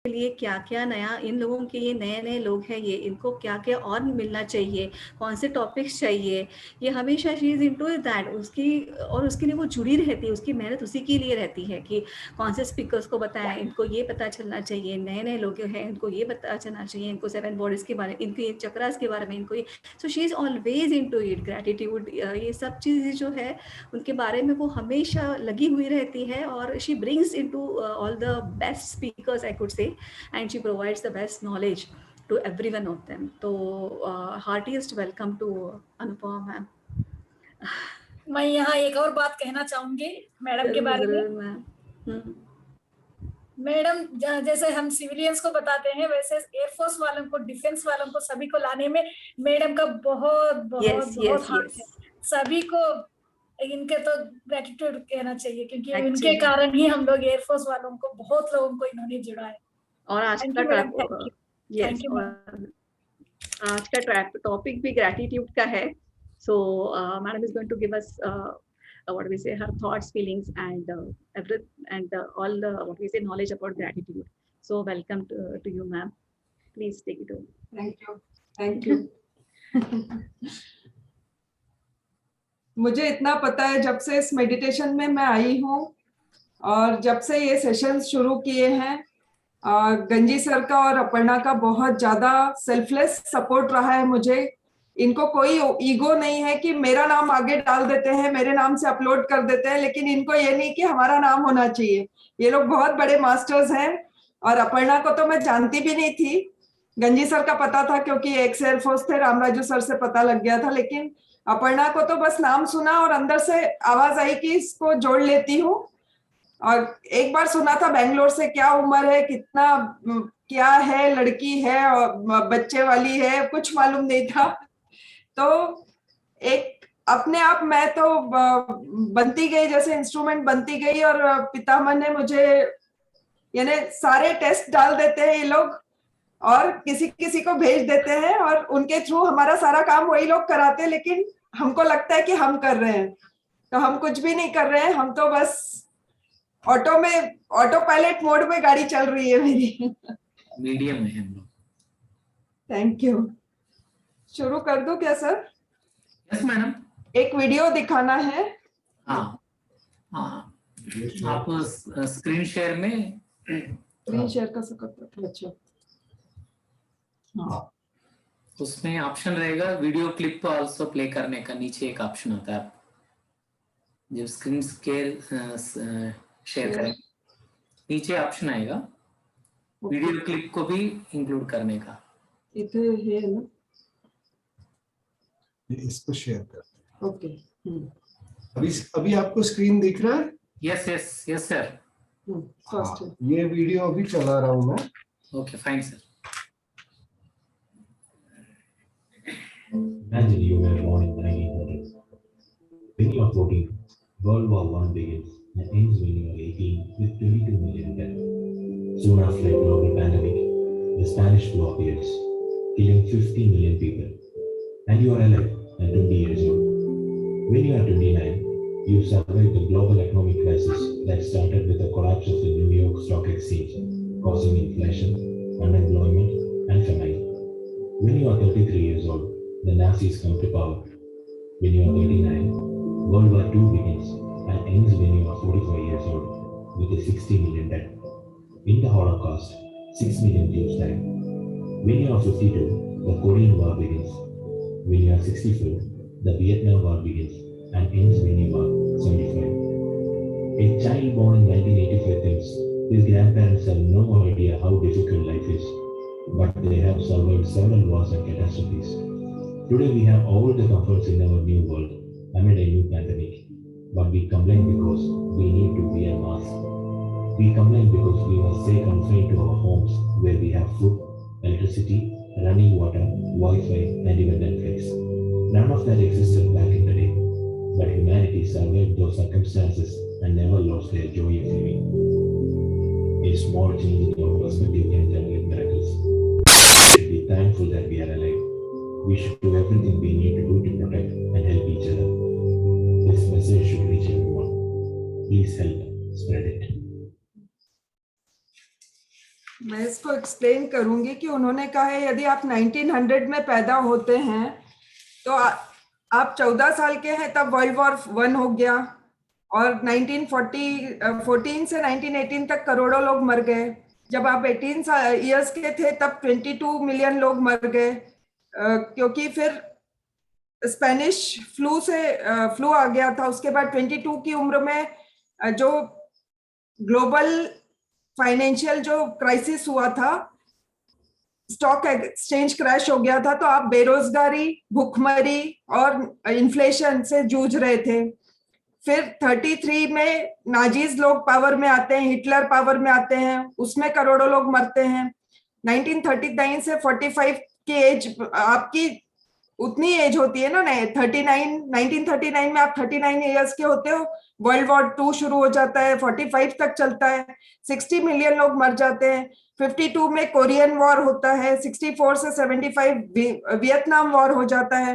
लिए क्या क्या नया, इन लोगों के ये नए नए लोग हैं, ये इनको क्या क्या और मिलना चाहिए, कौन से टॉपिक्स चाहिए, ये हमेशा शी इज़ इनटू दैट। उसके लिए वो जुड़ी रहती है, उसकी मेहनत उसी के लिए रहती है कि कौन से स्पीकर्स को बताएं, इनको ये पता चलना चाहिए, नए नए लोग हैं इनको ये पता चलना चाहिए, इनको 7 बॉडीज़ के बारे में, इनको ये चक्रास के बारे में, इनको ये। So she is always into it. Gratitude, ये सब चीज़ें जो है उनके बारे में वो हमेशा लगी हुई रहती है, और she brings into all the best speakers I could say, and she provides the best knowledge to every one of them. So heartiest welcome to Anupama ma'am. मैं यहाँ एक और बात कहना चाहूंगी मैडम के बारे में। मैम, मैडम जैसे हम सिविलियंस को बताते हैं, वैसे एयरफोर्स वालों को, डिफेंस वालों को, सभी को लाने में मैडम का बहुत बहुत बहुत हाथ है। सभी को इनके तो ग्रेटिट्यूड कहना चाहिए, क्योंकि इनके कारण ही हम लोग एयरफोर्स वालों को, बहुत लोगों को इन्होंने जुड़ा है। और आज का टॉपिक भी ग्रेटिट्यूड का है। So madam is going to give us what we say, her thoughts, feelings, and all the what we say knowledge about gratitude. So welcome to you, ma'am. Please take it over. Thank you. मुझे इतना पता है, जब से इस meditation में मैं आई हूँ और जब से ये सेशंस शुरू किए हैं, गंजी सर का और अपर्णा का बहुत ज्यादा सेल्फलेस सपोर्ट रहा है मुझे। इनको कोई ईगो नहीं है कि मेरा नाम आगे डाल देते हैं, मेरे नाम से अपलोड कर देते हैं, लेकिन इनको ये नहीं कि हमारा नाम होना चाहिए। ये लोग बहुत बड़े मास्टर्स हैं। और अपर्णा को तो मैं जानती भी नहीं थी, गंजी सर का पता था क्योंकि एक्स एयरफोर्स थे, रामराजू सर से पता लग गया था। लेकिन अपर्णा को तो बस नाम सुना और अंदर से आवाज आई कि इसको जोड़ लेती हूँ। और एक बार सुना था बेंगलोर से, क्या उम्र है, कितना क्या है, लड़की है और बच्चे वाली है, कुछ मालूम नहीं था। तो एक अपने आप मैं तो बनती गई, जैसे इंस्ट्रूमेंट बनती गई। और पितामह ने मुझे, यानी सारे टेस्ट डाल देते हैं ये लोग और किसी किसी को भेज देते हैं, और उनके थ्रू हमारा सारा काम वही लोग कराते हैं। लेकिन हमको लगता है कि हम कर रहे हैं, तो हम कुछ भी नहीं कर रहे हैं। हम तो बस ऑटो पायलट मोड में गाड़ी चल रही है मेरी। मीडियम में हम लोग। Thank you. शुरू कर दूं क्या सर? Yes madam. एक वीडियो दिखाना है। हाँ, आप स्क्रीन शेयर में, स्क्रीन शेयर कर सकते हो? अच्छा, हाँ। उसमें ऑप्शन रहेगा वीडियो क्लिप आल्सो प्ले करने का, नीचे एक ऑप्शन होता है। जब स्क्रीन शेयर करें, नीचे ऑप्शन आएगा वीडियो क्लिप को भी इंक्लूड करने का। इधर है ना, इसको शेयर करते हैं। ओके। अभी आपको स्क्रीन दिख रहा है? Yes yes yes sir. ये वीडियो अभी चला रहा हूँ मैं। Okay fine sir. Imagine you were born in the 1900s. When you are 14, World War I begins and ends when you are 18 with 22 million dead. Soon after a global pandemic, the Spanish flu appears, killing 50 million people. And you are alive and 20 years old. When you are 29, you survived the global economic crisis that started with the collapse of the New York Stock Exchange, causing inflation, unemployment, and famine. When you are 33 years old, the Nazis come to power. When you are 39, World War II begins and ends when you are 45 years old with a 60 million dead. In the Holocaust, 6 million Jews died. When you are 52, the Korean War begins. When you are 64, the Vietnam War begins and ends when you are 75. A child born in 1985 thinks his grandparents have no idea how difficult life is, but they have survived several wars and catastrophes. Today we have all the comforts in our new world amid a new pandemic, but we complain because we need to wear masks. We complain because we must stay confined to our homes where we have food, electricity, running water, Wi-Fi, and even Netflix. None of that existed back in the day, but humanity survived those circumstances and never lost their joy of living. A small change in our perspective can generate miracles. We should be thankful that we are alive. We should do everything we need to do to protect and help each other. This message should reach everyone. Please help spread it. मैं इस को explain करूंगी कि उन्होंने कहा है यदि आप 1900 में पैदा होते हैं तो आप 14 साल के हैं तब वर्ल्ड वॉर 1 हो गया, और 1914 से 1918 तक करोड़ों लोग मर गए। जब आप 18 इयर्स के थे तब 22 मिलियन लोग मर गए, क्योंकि फिर स्पेनिश फ्लू आ गया था। उसके बाद 22 की उम्र में जो ग्लोबल फाइनेंशियल जो क्राइसिस हुआ था, स्टॉक एक्सचेंज क्रैश हो गया था, तो आप बेरोजगारी, भूखमरी और इन्फ्लेशन से जूझ रहे थे। फिर 33 में नाजीज लोग पावर में आते हैं, हिटलर पावर में आते हैं, उसमें करोड़ों लोग मरते हैं। 1939 से 45 की एज, आपकी उतनी एज होती है ना, 1939 में आप 39 इयर्स के होते हो, वर्ल्ड वॉर 2 शुरू हो जाता है, 45 तक चलता है, 60 मिलियन लोग मर जाते हैं। 52 में कोरियन वॉर होता है, 64 से 75 वियतनाम वॉर हो जाता है।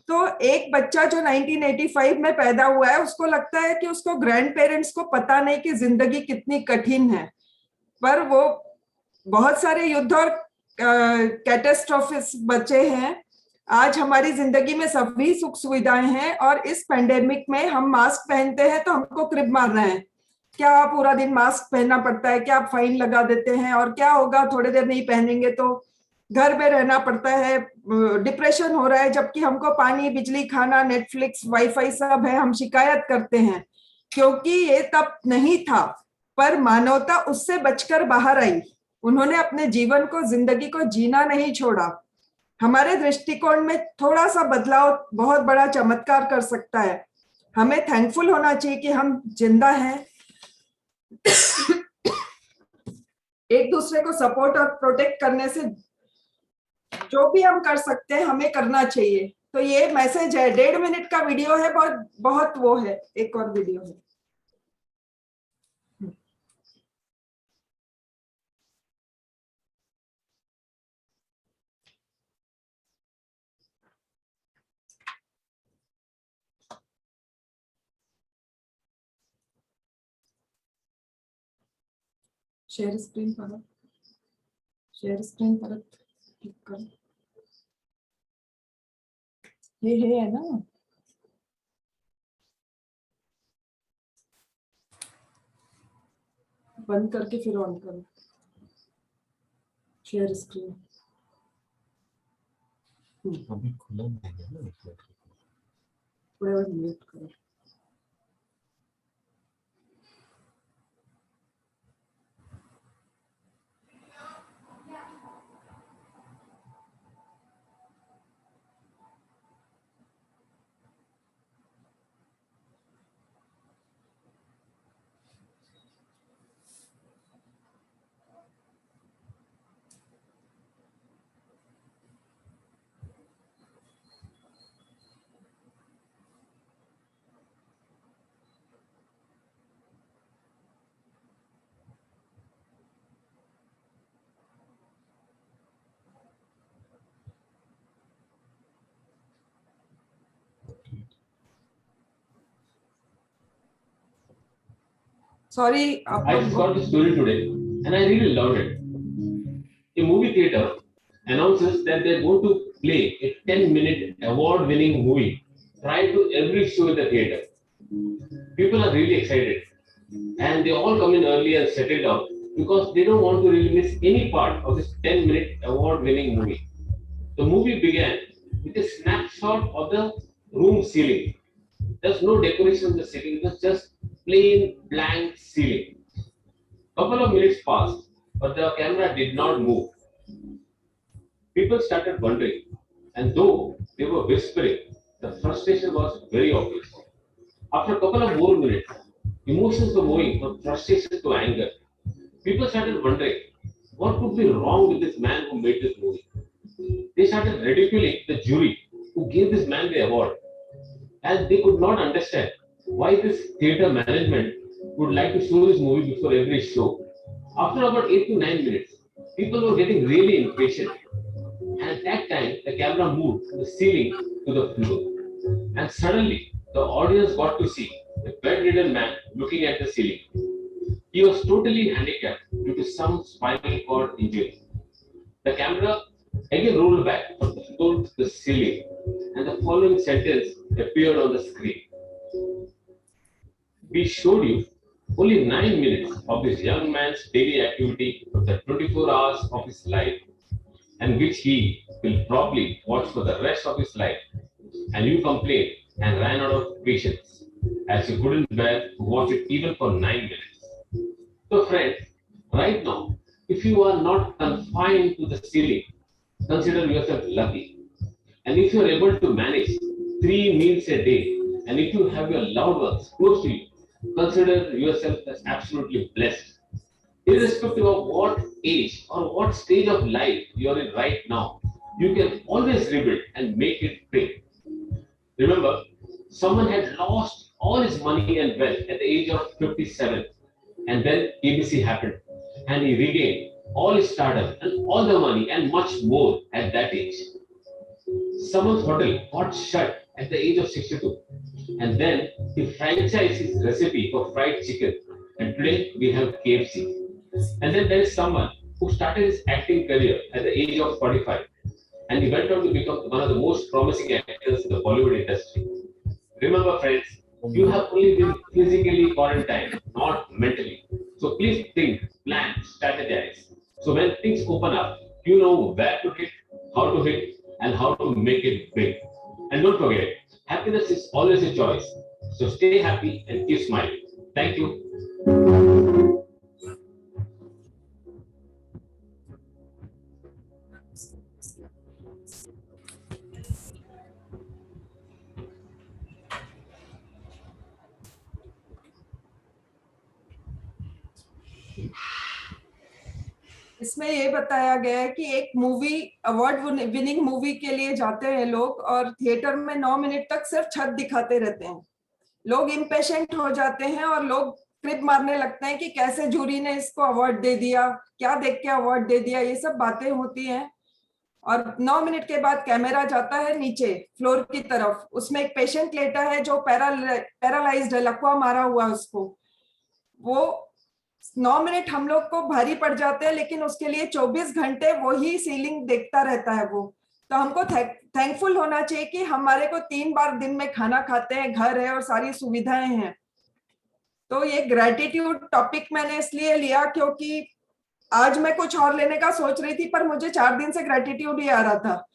तो एक बच्चा जो 1985 में पैदा हुआ है, उसको लगता है कि उसको ग्रैंड पेरेंट्स को पता नहीं कि जिंदगी कितनी कठिन है, पर वो बहुत सारे युद्ध और कैटास्ट्रोफिस बचे हैं। आज हमारी जिंदगी में सभी सुख सुविधाएं हैं, और इस पेंडेमिक में हम मास्क पहनते हैं तो हमको क्रिब मारना है। क्या पूरा दिन मास्क पहनना पड़ता है, क्या फाइन लगा देते हैं, और क्या होगा थोड़ी देर नहीं पहनेंगे तो घर में रहना पड़ता है, डिप्रेशन हो रहा है, जबकि हमको पानी, बिजली, खाना, नेटफ्लिक्स, वाईफाई सब है। हम शिकायत करते हैं क्योंकि ये तब नहीं था, पर मानवता उससे बचकर बाहर आई। उन्होंने अपने जीवन को, जिंदगी को जीना नहीं छोड़ा। हमारे दृष्टिकोण में थोड़ा सा बदलाव बहुत बड़ा चमत्कार कर सकता है। हमें थैंकफुल होना चाहिए कि हम जिंदा हैं। एक दूसरे को सपोर्ट और प्रोटेक्ट करने से जो भी हम कर सकते हैं हमें करना चाहिए। तो ये मैसेज है, 1.5 मिनट का वीडियो है, बहुत वो है। एक और वीडियो है। शेयर स्क्रीन पर, शेयर स्क्रीन पर क्लिक करो। ये है ना, बंद करके फिर ऑन करो शेयर स्क्रीन। अभी खुला नहीं है ना, थोड़ा और म्यूट करो। Sorry, I just got the story today and I really loved it. A movie theater announces that they're going to play a 10-minute award-winning movie prior to every show in the theater. People are really excited and they all come in early and settle down because they don't want to really miss any part of this 10-minute award-winning movie. The movie began with a snapshot of the room ceiling. There's no decoration on the ceiling, it was just plain blank ceiling. Couple of minutes passed, but the camera did not move. People started wondering, and though they were whispering, the frustration was very obvious. After a couple of more minutes, emotions were moving from frustration to anger. People started wondering, what could be wrong with this man who made this movie? They started ridiculing the jury who gave this man the award, and they could not understand why this theatre management would like to show this movie before every show. After about 8 to 9 minutes, people were getting really impatient. And at that time, the camera moved from the ceiling to the floor. And suddenly, the audience got to see a bedridden man looking at the ceiling. He was totally handicapped due to some spinal cord injury. The camera again rolled back towards the ceiling, and the following sentence appeared on the screen. We showed you only 9 minutes of this young man's daily activity of the 24 hours of his life, and which he will probably watch for the rest of his life. And you complained and ran out of patience, as you couldn't bear to watch it even for 9 minutes. So friends, right now, if you are not confined to the ceiling, consider yourself lucky. And if you are able to manage 3 meals a day, and if you have your loved ones close to you, consider yourself as absolutely blessed. Irrespective of what age or what stage of life you are in right now, you can always rebuild and make it big. Remember, someone had lost all his money and wealth at the age of 57, and then ABC happened, and he regained all his stardom and all the money and much more at that age. Someone's hotel got shut at the age of 62, and then he franchised his recipe for fried chicken, and today we have KFC. And then there is someone who started his acting career at the age of 45, and he went on to become one of the most promising actors in the Bollywood industry. Remember, friends, you have only been physically quarantined, not mentally. So please think, plan, strategize. So when things open up, you know where to hit, how to hit, and how to make it big. And don't forget, happiness is always a choice. So stay happy and keep smiling. Thank you. इसमें ये बताया गया है कि एक movie award winning movie के लिए जाते हैं लोग और थिएटर में 9 मिनट तक सिर्फ छत दिखाते रहते हैं. लोग इम्पेशेंट हो जाते हैं और लोग क्रिप मारने लगते हैं कि कैसे जूरी ने इसको अवार्ड दे दिया, क्या देख के अवार्ड दे दिया, ये सब बातें होती हैं. और 9 मिनट के बाद कैमरा जाता है नीचे फ्लोर की तरफ, उसमें एक पेशेंट लेटा है जो पैरालाइज्ड है, लकवा मारा हुआ उसको. वो 9 मिनट हम लोग को भारी पड़ जाते हैं, लेकिन उसके लिए 24 घंटे वही सीलिंग देखता रहता है वो. तो हमको थैंकफुल होना चाहिए कि हमारे को 3 बार दिन में खाना खाते हैं, घर है और सारी सुविधाएं हैं. तो ये ग्रेटिट्यूड टॉपिक मैंने इसलिए लिया क्योंकि आज मैं कुछ और लेने का सोच रही थी, पर मुझे 4 दिन से ग्रेटिट्यूड ही आ रहा था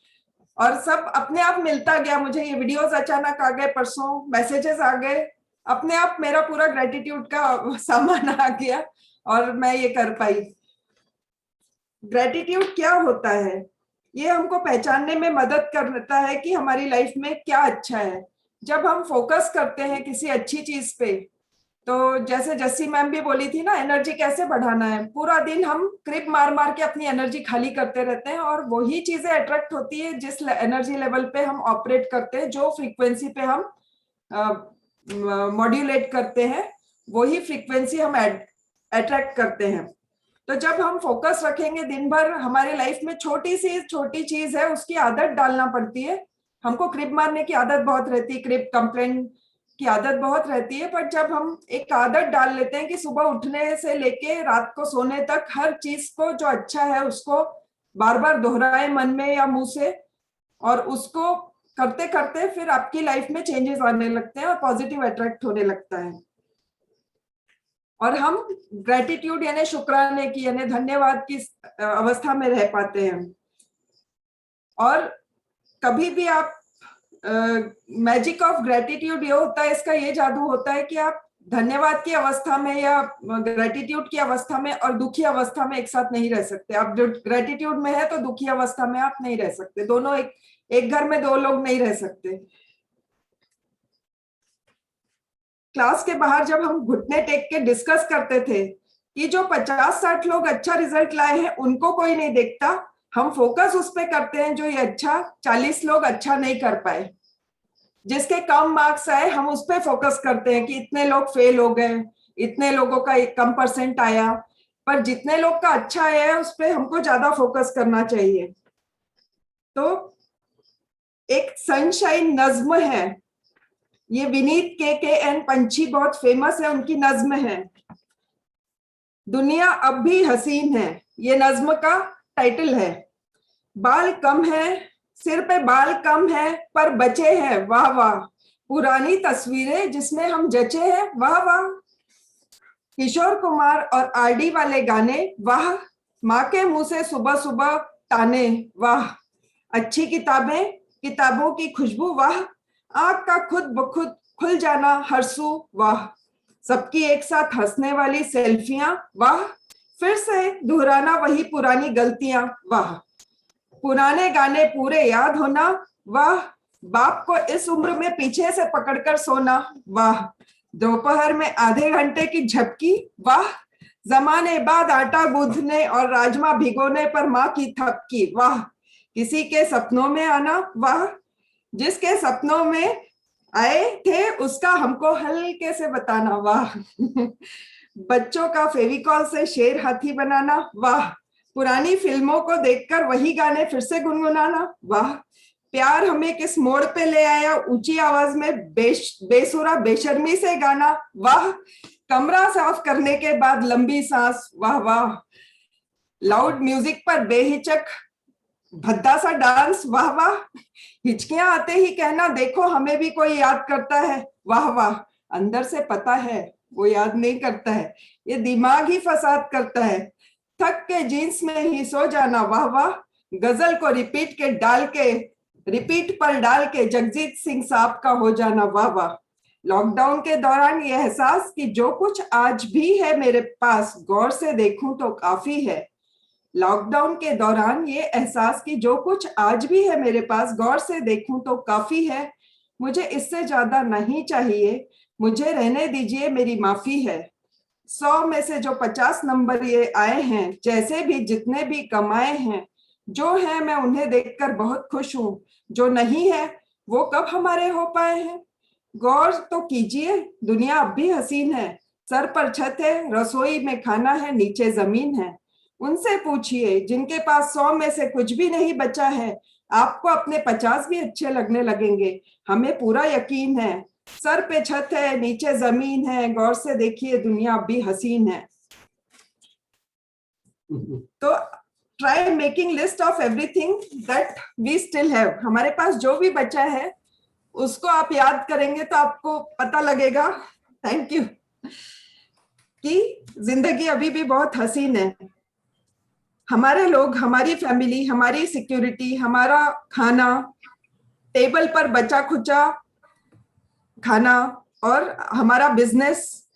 और सब अपने आप मिलता गया. मुझे ये वीडियोस अचानक आ गए, परसों मैसेजेस आ गए, अपने आप मेरा पूरा ग्रेटिट्यूड का सामान आ गया और मैं ये कर पाई. ग्रेटिट्यूड क्या होता है? ये हमको पहचानने में मदद करता है कि हमारी लाइफ में क्या अच्छा है. जब हम फोकस करते हैं किसी अच्छी चीज पे, तो जैसे जस्सी मैम भी बोली थी ना, एनर्जी कैसे बढ़ाना है. पूरा दिन हम क्रिप मार मार के अपनी एनर्जी खाली करते रहते हैं और वही चीजें अट्रैक्ट होती है जिस एनर्जी लेवल पे हम ऑपरेट करते हैं, जो फ्रीक्वेंसी पे हम मॉड्यूलेट करते हैं, वही फ्रीक्वेंसी हम अट्रैक्ट करते हैं. तो जब हम फोकस रखेंगे दिन भर, हमारे लाइफ में छोटी चीज है उसकी आदत डालना पड़ती है. हमको क्रिप मारने की आदत बहुत रहती है, क्रिप कंप्लेंट की आदत बहुत रहती है, पर जब हम एक आदत डाल लेते हैं कि सुबह उठने से लेके रात को सोने तक हर चीज को जो अच्छा है उसको बार बार दोहराए मन में या मुंह से, और उसको करते करते फिर आपकी लाइफ में चेंजेस आने लगते हैं और पॉजिटिव अट्रैक्ट होने लगता है. और हम ग्रेटिट्यूड यानी शुक्राने की यानी धन्यवाद की अवस्था में रह पाते हैं. और कभी भी आप मैजिक ऑफ ग्रेटिट्यूड ये होता है, इसका ये जादू होता है कि आप धन्यवाद की अवस्था में या ग्रेटिट्यूड की अवस्था में और दुखी अवस्था में एक साथ नहीं रह सकते. आप जो ग्रेटिट्यूड में है तो दुखी अवस्था में आप नहीं रह सकते. दोनों एक घर में 2 लोग नहीं रह सकते. क्लास के बाहर जब हम घुटने टेक के डिस्कस करते थे कि जो 50-60 लोग अच्छा रिजल्ट लाए हैं उनको कोई नहीं देखता, हम फोकस उस पे करते हैं जो ये अच्छा 40 लोग अच्छा नहीं कर पाए, जिसके कम मार्क्स आए हम उस पे फोकस करते हैं कि इतने लोग फेल हो गए, इतने लोगों का कम परसेंट आया. पर जितने लोग का अच्छा आया है उस पे हमको ज्यादा फोकस करना चाहिए. तो एक सनशाइन नज्म है, ये विनीत के एन पंछी बहुत फेमस है, उनकी नज्म है. दुनिया अब भी हसीन है, ये नज्म का टाइटल है। बाल कम है, सिर पे बाल कम है, पर बचे हैं वाह वाह। पुरानी तस्वीरें जिसमें हम जचे हैं वाह वाह। किशोर कुमार और आरडी वाले गाने वाह। माँ के मुंह से सुबह सुबह ताने वाह। अच्छी किताबें, किताबों की खुशबू वाह। आँख का खुद ब खुद खुल जाना हरसू वाह। सबकी एक साथ हंसने वाली सेल्फियां वाह। फिर से दोहराना वही पुरानी गलतियां वाह। पुराने गाने पूरे याद होना वाह। बाप को इस उम्र में पीछे से पकड़कर सोना वाह। दोपहर में आधे घंटे की झपकी वाह। जमाने बाद आटा गूंथने और राजमा भिगोने पर माँ की थपकी वाह। किसी के सपनों में आना वाह। जिसके सपनों में आए थे उसका हमको हल्के से बताना वाह। बच्चों का फेविकॉल से शेर हाथी बनाना वाह। पुरानी फिल्मों को देखकर वही गाने फिर से गुनगुनाना वाह। प्यार हमें किस मोड़ पे ले आया, ऊंची आवाज में बेसुरा बेशर्मी से गाना वाह। कमरा साफ करने के बाद लंबी सांस वाह वाह। लाउड म्यूजिक पर बेहिचक भद्दा सा डांस वाह वाह। हिचकियां आते ही कहना देखो हमें भी कोई याद करता है वाह वाह। अंदर से पता है वो याद नहीं करता है, ये दिमाग ही फसाद करता है। थक के जीन्स में ही सो जाना वाह वाह। गजल को रिपीट पर डाल के जगजीत सिंह साहब का हो जाना वाह वाह। लॉकडाउन के दौरान ये एहसास कि जो कुछ आज भी है मेरे पास गौर से देखूं तो काफी है। लॉकडाउन के दौरान ये एहसास कि जो कुछ आज भी है मेरे पास गौर से देखूं तो काफी है। मुझे इससे ज्यादा नहीं चाहिए, मुझे रहने दीजिए मेरी माफी है। 100 में से जो 50 नंबर ये आए हैं, जैसे भी जितने भी कमाए हैं, जो है मैं उन्हें देखकर बहुत खुश हूं। जो नहीं है वो कब हमारे हो पाए हैं। गौर तो कीजिए दुनिया अब भी हसीन है। सर पर छत है, रसोई में खाना है, नीचे जमीन है। उनसे पूछिए जिनके पास 100 में से कुछ भी नहीं बचा है, आपको अपने 50 भी अच्छे लगने लगेंगे। हमें पूरा यकीन है। सर पे छत है, नीचे जमीन है, गौर से देखिए दुनिया अब भी हसीन है। तो try making list of everything that we still have. हमारे पास जो भी बचा है उसको आप याद करेंगे तो आपको पता लगेगा, थैंक यू, कि जिंदगी अभी भी बहुत हसीन है। हमारे लोग, हमारी फैमिली, हमारी सिक्योरिटी, हमारा खाना, टेबल पर बचा खुचा खाना और हमारा बिजनेस,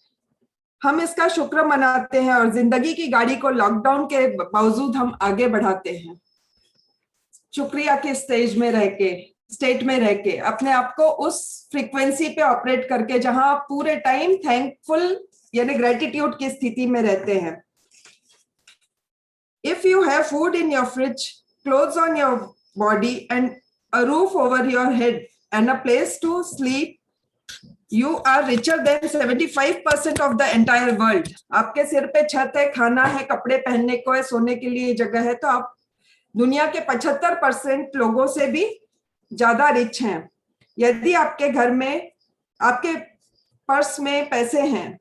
हम इसका शुक्र मनाते हैं और जिंदगी की गाड़ी को लॉकडाउन के बावजूद हम आगे बढ़ाते हैं। शुक्रिया के स्टेट में रह के अपने आप को उस फ्रीक्वेंसी पे ऑपरेट करके जहां आप पूरे टाइम थैंकफुल यानी ग्रेटिट्यूड की स्थिति में रहते हैं। If you have food in your fridge, clothes on your body and a roof over your head and a place to sleep, you are richer than 75% of the entire world. आपके सिर पे छत है, खाना है, कपड़े पहनने को है, सोने के लिए जगह है, तो आप दुनिया के 75% लोगों से भी ज्यादा रिच हैं। यदि आपके घर में, आपके पर्स में पैसे हैं,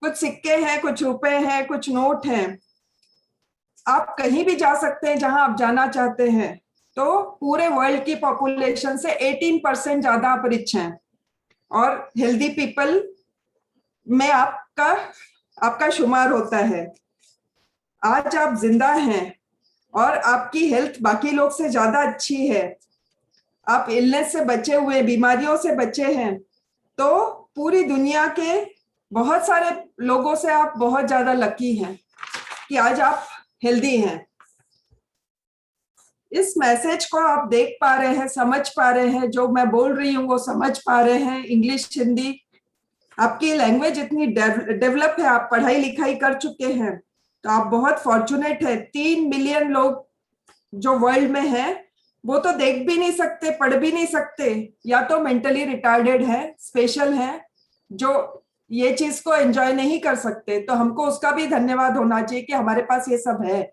कुछ सिक्के हैं, कुछ रुपए हैं, कुछ नोट हैं, आप कहीं भी जा सकते हैं जहां आप जाना चाहते हैं, तो पूरे वर्ल्ड की पॉपुलेशन से 18% ज्यादा आप रिच हैं। और हेल्दी पीपल में आपका शुमार होता है। आज आप जिंदा हैं और आपकी हेल्थ बाकी लोग से ज्यादा अच्छी है, आप इलनेस से बचे हुए, बीमारियों से बचे हैं, तो पूरी दुनिया के बहुत सारे लोगों से आप बहुत ज्यादा लकी हैं कि आज आप हेल्दी हैं। इस मैसेज को आप देख पा रहे हैं, समझ पा रहे हैं, जो मैं बोल रही हूँ वो समझ पा रहे हैं। इंग्लिश, हिंदी, आपकी लैंग्वेज इतनी डेवलप है, आप पढ़ाई लिखाई कर चुके हैं, तो आप बहुत फॉर्चुनेट है। 3 मिलियन लोग जो वर्ल्ड में हैं, वो तो देख भी नहीं सकते, पढ़ भी नहीं सकते, या तो मेंटली रिटार्डेड है, स्पेशल है, जो ये चीज को एंजॉय नहीं कर सकते। तो हमको उसका भी धन्यवाद होना चाहिए कि हमारे पास ये सब है।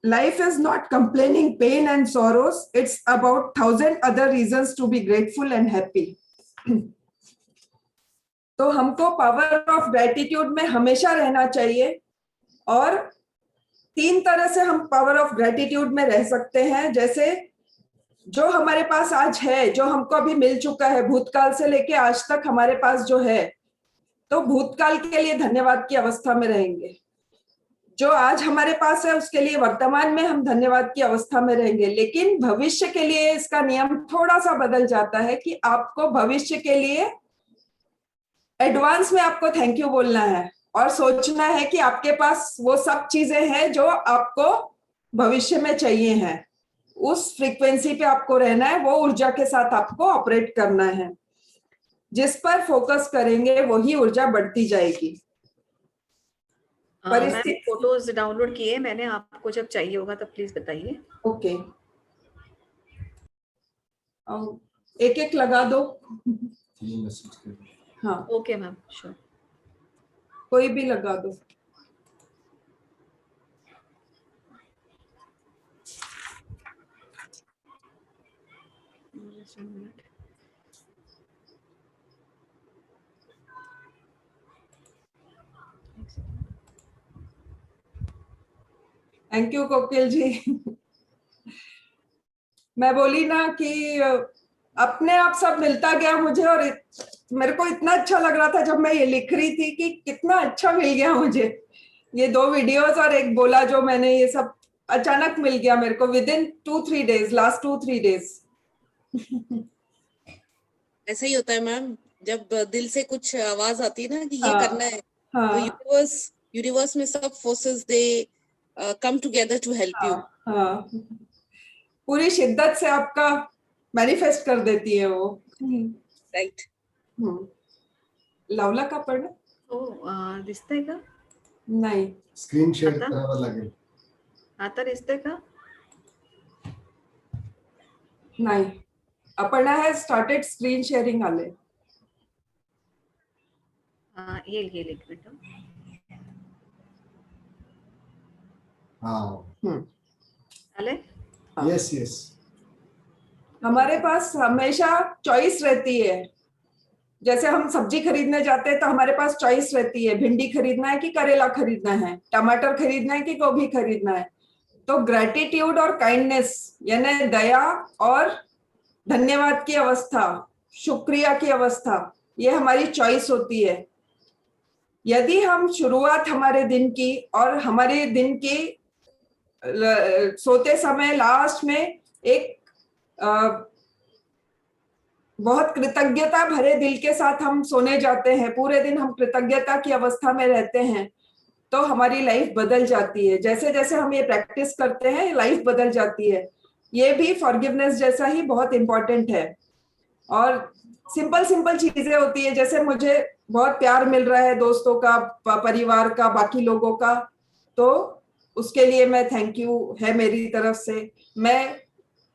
Life is not complaining pain and sorrows. It's about 1000 other reasons to be grateful and happy. तो हमको पावर ऑफ ग्रेटिट्यूड में हमेशा रहना चाहिए। और 3 तरह से हम पावर ऑफ ग्रेटिट्यूड में रह सकते हैं। जैसे जो हमारे पास आज है, जो हमको अभी मिल चुका है, भूतकाल से लेके आज तक हमारे पास जो है, तो भूतकाल के लिए धन्यवाद की अवस्था में रहेंगे। जो आज हमारे पास है उसके लिए वर्तमान में हम धन्यवाद की अवस्था में रहेंगे। लेकिन भविष्य के लिए इसका नियम थोड़ा सा बदल जाता है कि आपको भविष्य के लिए एडवांस में आपको थैंक यू बोलना है और सोचना है कि आपके पास वो सब चीजें हैं जो आपको भविष्य में चाहिए हैं। उस फ्रीक्वेंसी पे आपको रहना है, वो ऊर्जा के साथ आपको ऑपरेट करना है। जिस पर फोकस करेंगे वही ऊर्जा बढ़ती जाएगी। मैंने फोटोज डाउनलोड किए मैंने, आपको जब चाहिए होगा तब प्लीज बताइए। ओके, एक एक लगा दो। हाँ ओके मैम, श्योर। कोई भी लगा दो। थैंक यू कोकिल जी। मैं बोली ना कि अपने आप सब मिलता गया मुझे, और मेरे को इतना अच्छा लग रहा था जब मैं ये लिख रही थी कि कितना अच्छा मिल गया मुझे। ये 2 वीडियोस और एक बोला जो मैंने, ये सब अचानक मिल गया मेरे को विदिन 2-3 डेज, लास्ट 2-3 डेज। ऐसा ही होता है मैम, जब दिल से कुछ आवाज आती है ना कि ये हाँ, करना है, हाँ, तो यूनिवर्स में सब forces they come together to help you. हाँ, पूरी शिद्दत से आपका मैनिफेस्ट कर देती है वो। राइट। लावला का पढ़ना दिसतंय का? नाही, स्क्रीन शेअर आता? करावं लागेल. आता दिसतंय का? नाही. Aparna has started screen sharing आले. येईल एक मिनिट. हाँ. आले? Yes yes. हमारे पास हमेशा चॉइस रहती है। जैसे हम सब्जी खरीदने जाते हैं तो हमारे पास चॉइस रहती है, भिंडी खरीदना है कि करेला खरीदना है, टमाटर खरीदना है कि गोभी खरीदना है। तो ग्रेटिट्यूड और काइंडनेस यानी दया और धन्यवाद की अवस्था, शुक्रिया की अवस्था, ये हमारी चॉइस होती है। यदि हम शुरुआत हमारे दिन की और हमारे दिन की सोते समय लास्ट में एक बहुत कृतज्ञता भरे दिल के साथ हम सोने जाते हैं, पूरे दिन हम कृतज्ञता की अवस्था में रहते हैं, तो हमारी लाइफ बदल जाती है। जैसे जैसे हम ये प्रैक्टिस करते हैं लाइफ बदल जाती है। ये भी फॉरगिवनेस जैसा ही बहुत इंपॉर्टेंट है। और सिंपल चीजें होती है, जैसे मुझे बहुत प्यार मिल रहा है दोस्तों का, परिवार का, बाकी लोगों का, तो उसके लिए मैं थैंक यू है मेरी तरफ से। मैं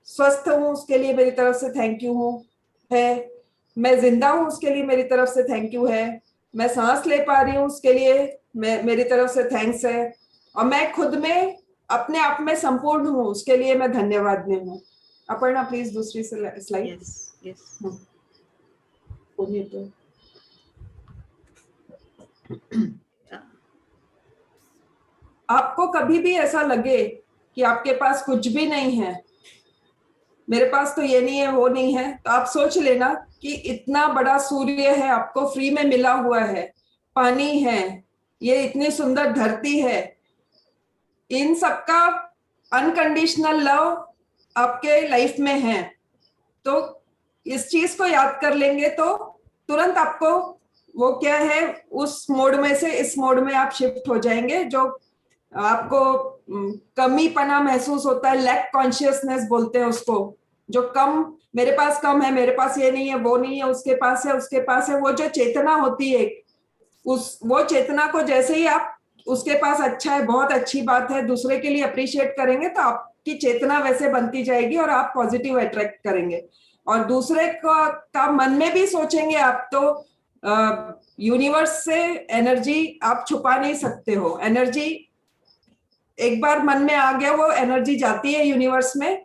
स्वस्थ हूँ उसके लिए मेरी तरफ से थैंक यू हूँ है। मैं जिंदा हूँ उसके लिए मेरी तरफ से थैंक यू है। मैं सांस ले पा रही हूँ उसके लिए मेरी तरफ से थैंक्स है। और मैं खुद में अपने आप में संपूर्ण हूँ उसके लिए मैं धन्यवाद में हूँ। अपर्णा प्लीज दूसरी स्लाइड। यस तो आपको कभी भी ऐसा लगे कि आपके पास कुछ भी नहीं है, मेरे पास तो ये नहीं है वो नहीं है, तो आप सोच लेना कि इतना बड़ा सूर्य है आपको फ्री में मिला हुआ है, पानी है, ये इतनी सुंदर धरती है, इन सबका अनकंडीशनल लव आपके लाइफ में है। तो इस चीज को याद कर लेंगे तो तुरंत आपको वो क्या है, उस मोड में से इस मोड में आप शिफ्ट हो जाएंगे। जो आपको कमीपना महसूस होता है, लैक कॉन्शियसनेस बोलते हैं उसको, जो कम, मेरे पास कम है, मेरे पास ये नहीं है वो नहीं है, उसके पास है उसके पास है, वो जो चेतना होती है वो चेतना को जैसे ही आप उसके पास अच्छा है, बहुत अच्छी बात है, दूसरे के लिए अप्रिशिएट करेंगे तो आपकी चेतना वैसे बनती जाएगी और आप पॉजिटिव अट्रैक्ट करेंगे। और दूसरे का मन में भी सोचेंगे आप तो यूनिवर्स से एनर्जी आप छुपा नहीं सकते हो। एनर्जी एक बार मन में आ गया, वो एनर्जी जाती है यूनिवर्स में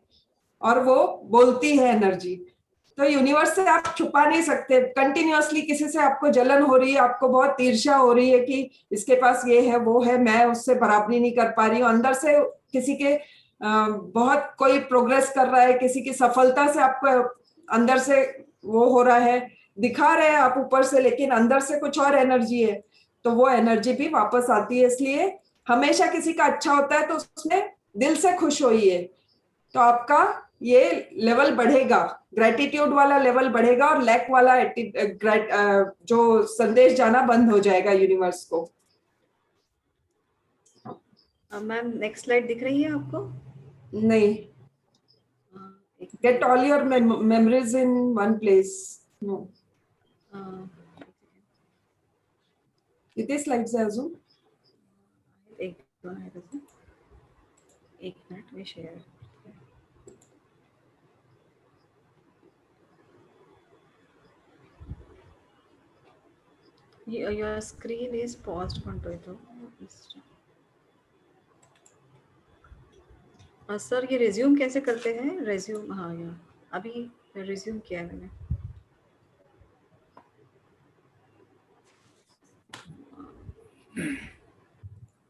और वो बोलती है एनर्जी। तो यूनिवर्स से आप छुपा नहीं सकते। कंटिन्यूअसली किसी से आपको जलन हो रही है, आपको बहुत ईर्ष्या हो रही है कि इसके पास ये है वो है, मैं उससे बराबरी नहीं कर पा रही हूँ। अंदर से किसी के बहुत कोई प्रोग्रेस कर रहा है, किसी की सफलता से आपको अंदर से वो हो रहा है, दिखा रहे हैं आप ऊपर से, लेकिन अंदर से कुछ और एनर्जी है, तो वो एनर्जी भी वापस आती है। इसलिए हमेशा किसी का अच्छा होता है तो उसमें दिल से खुश होइए, तो आपका ये लेवल बढ़ेगा, ग्रेटिट्यूड वाला लेवल बढ़ेगा और लैक वाला जो संदेश जाना बंद हो जाएगा यूनिवर्स को। मैम नेक्स्ट स्लाइड दिख रही है आपको? नहीं, get all your memories in one place. No, किती स्लाइड्स आहे अजून? एक मिनट में share. Your screen is paused contour. Sir ये रिज्यूम कैसे करते हैं? रिज्यूम, हाँ यार अभी रिज्यूम किया है मैंने।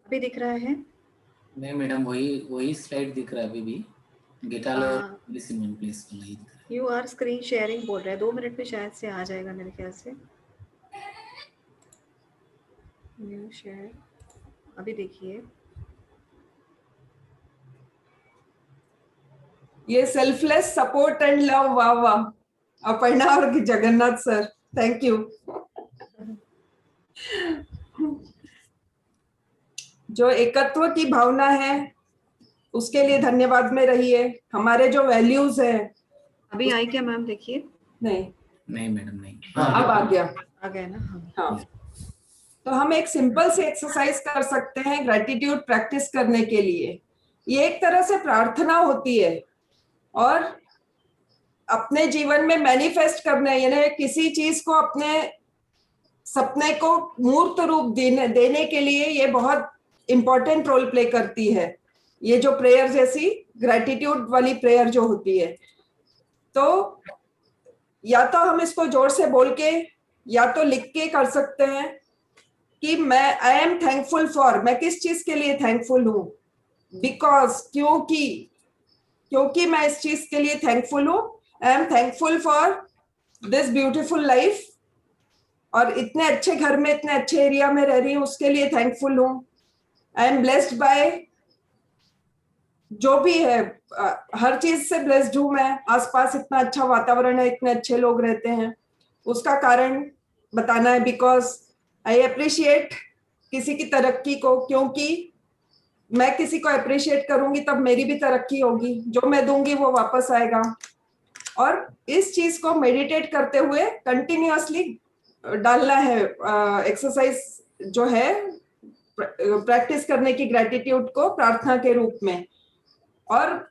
अभी दिख रहा है? नहीं मैडम, वही स्लाइड दिख रहा है अभी भी। गेट ऑल इन प्लेस वाला ही दिख रहा है। यू आर स्क्रीन शेयरिंग बोल रहा है, 2 मिनट में शायद से आ जाएगा मेरे ख्याल से। न्यू शेयर, अभी देखिए ये सेल्फलेस सपोर्ट एंड लव, वाह वाह, अपर्णा और जगन्नाथ सर, थैंक यू। जो एकत्व की भावना है उसके लिए धन्यवाद में रहिए। हमारे जो वैल्यूज है, अभी आई क्या मैम? देखिए नहीं मैडम नहीं। अब आ गया ना? हाँ, तो हम एक सिंपल से एक्सरसाइज कर सकते हैं ग्रेटिट्यूड प्रैक्टिस करने के लिए। ये एक तरह से प्रार्थना होती है और अपने जीवन में मैनिफेस्ट करने, यानी किसी चीज को, अपने सपने को मूर्त रूप देने के लिए ये बहुत इंपॉर्टेंट रोल प्ले करती है। ये जो प्रेयर जैसी ग्रेटिट्यूड वाली प्रेयर जो होती है, तो या तो हम इसको जोर से बोल के या तो लिख के कर सकते हैं कि आई एम थैंकफुल फॉर, मैं किस चीज के लिए थैंकफुल हूं, बिकॉज, क्योंकि मैं इस चीज के लिए थैंकफुल हूं। I am thankful for this beautiful life, और इतने अच्छे घर में, इतने अच्छे एरिया में रह रही हूँ उसके लिए थैंकफुल हूँ। आई एम ब्लेस्ड बाय, जो भी है हर चीज से ब्लेस्ड हूँ मैं, आसपास इतना अच्छा वातावरण है, इतने अच्छे लोग रहते हैं, उसका कारण बताना है। बिकॉज आई अप्रिशिएट किसी की तरक्की को, क्योंकि मैं किसी को अप्रिशिएट करूंगी तब मेरी भी तरक्की होगी, जो मैं दूंगी वो वापस आएगा। और इस चीज को मेडिटेट करते हुए कंटिन्यूअसली डालना है, एक्सरसाइज जो है प्रैक्टिस करने की ग्रेटिट्यूड को प्रार्थना के रूप में। और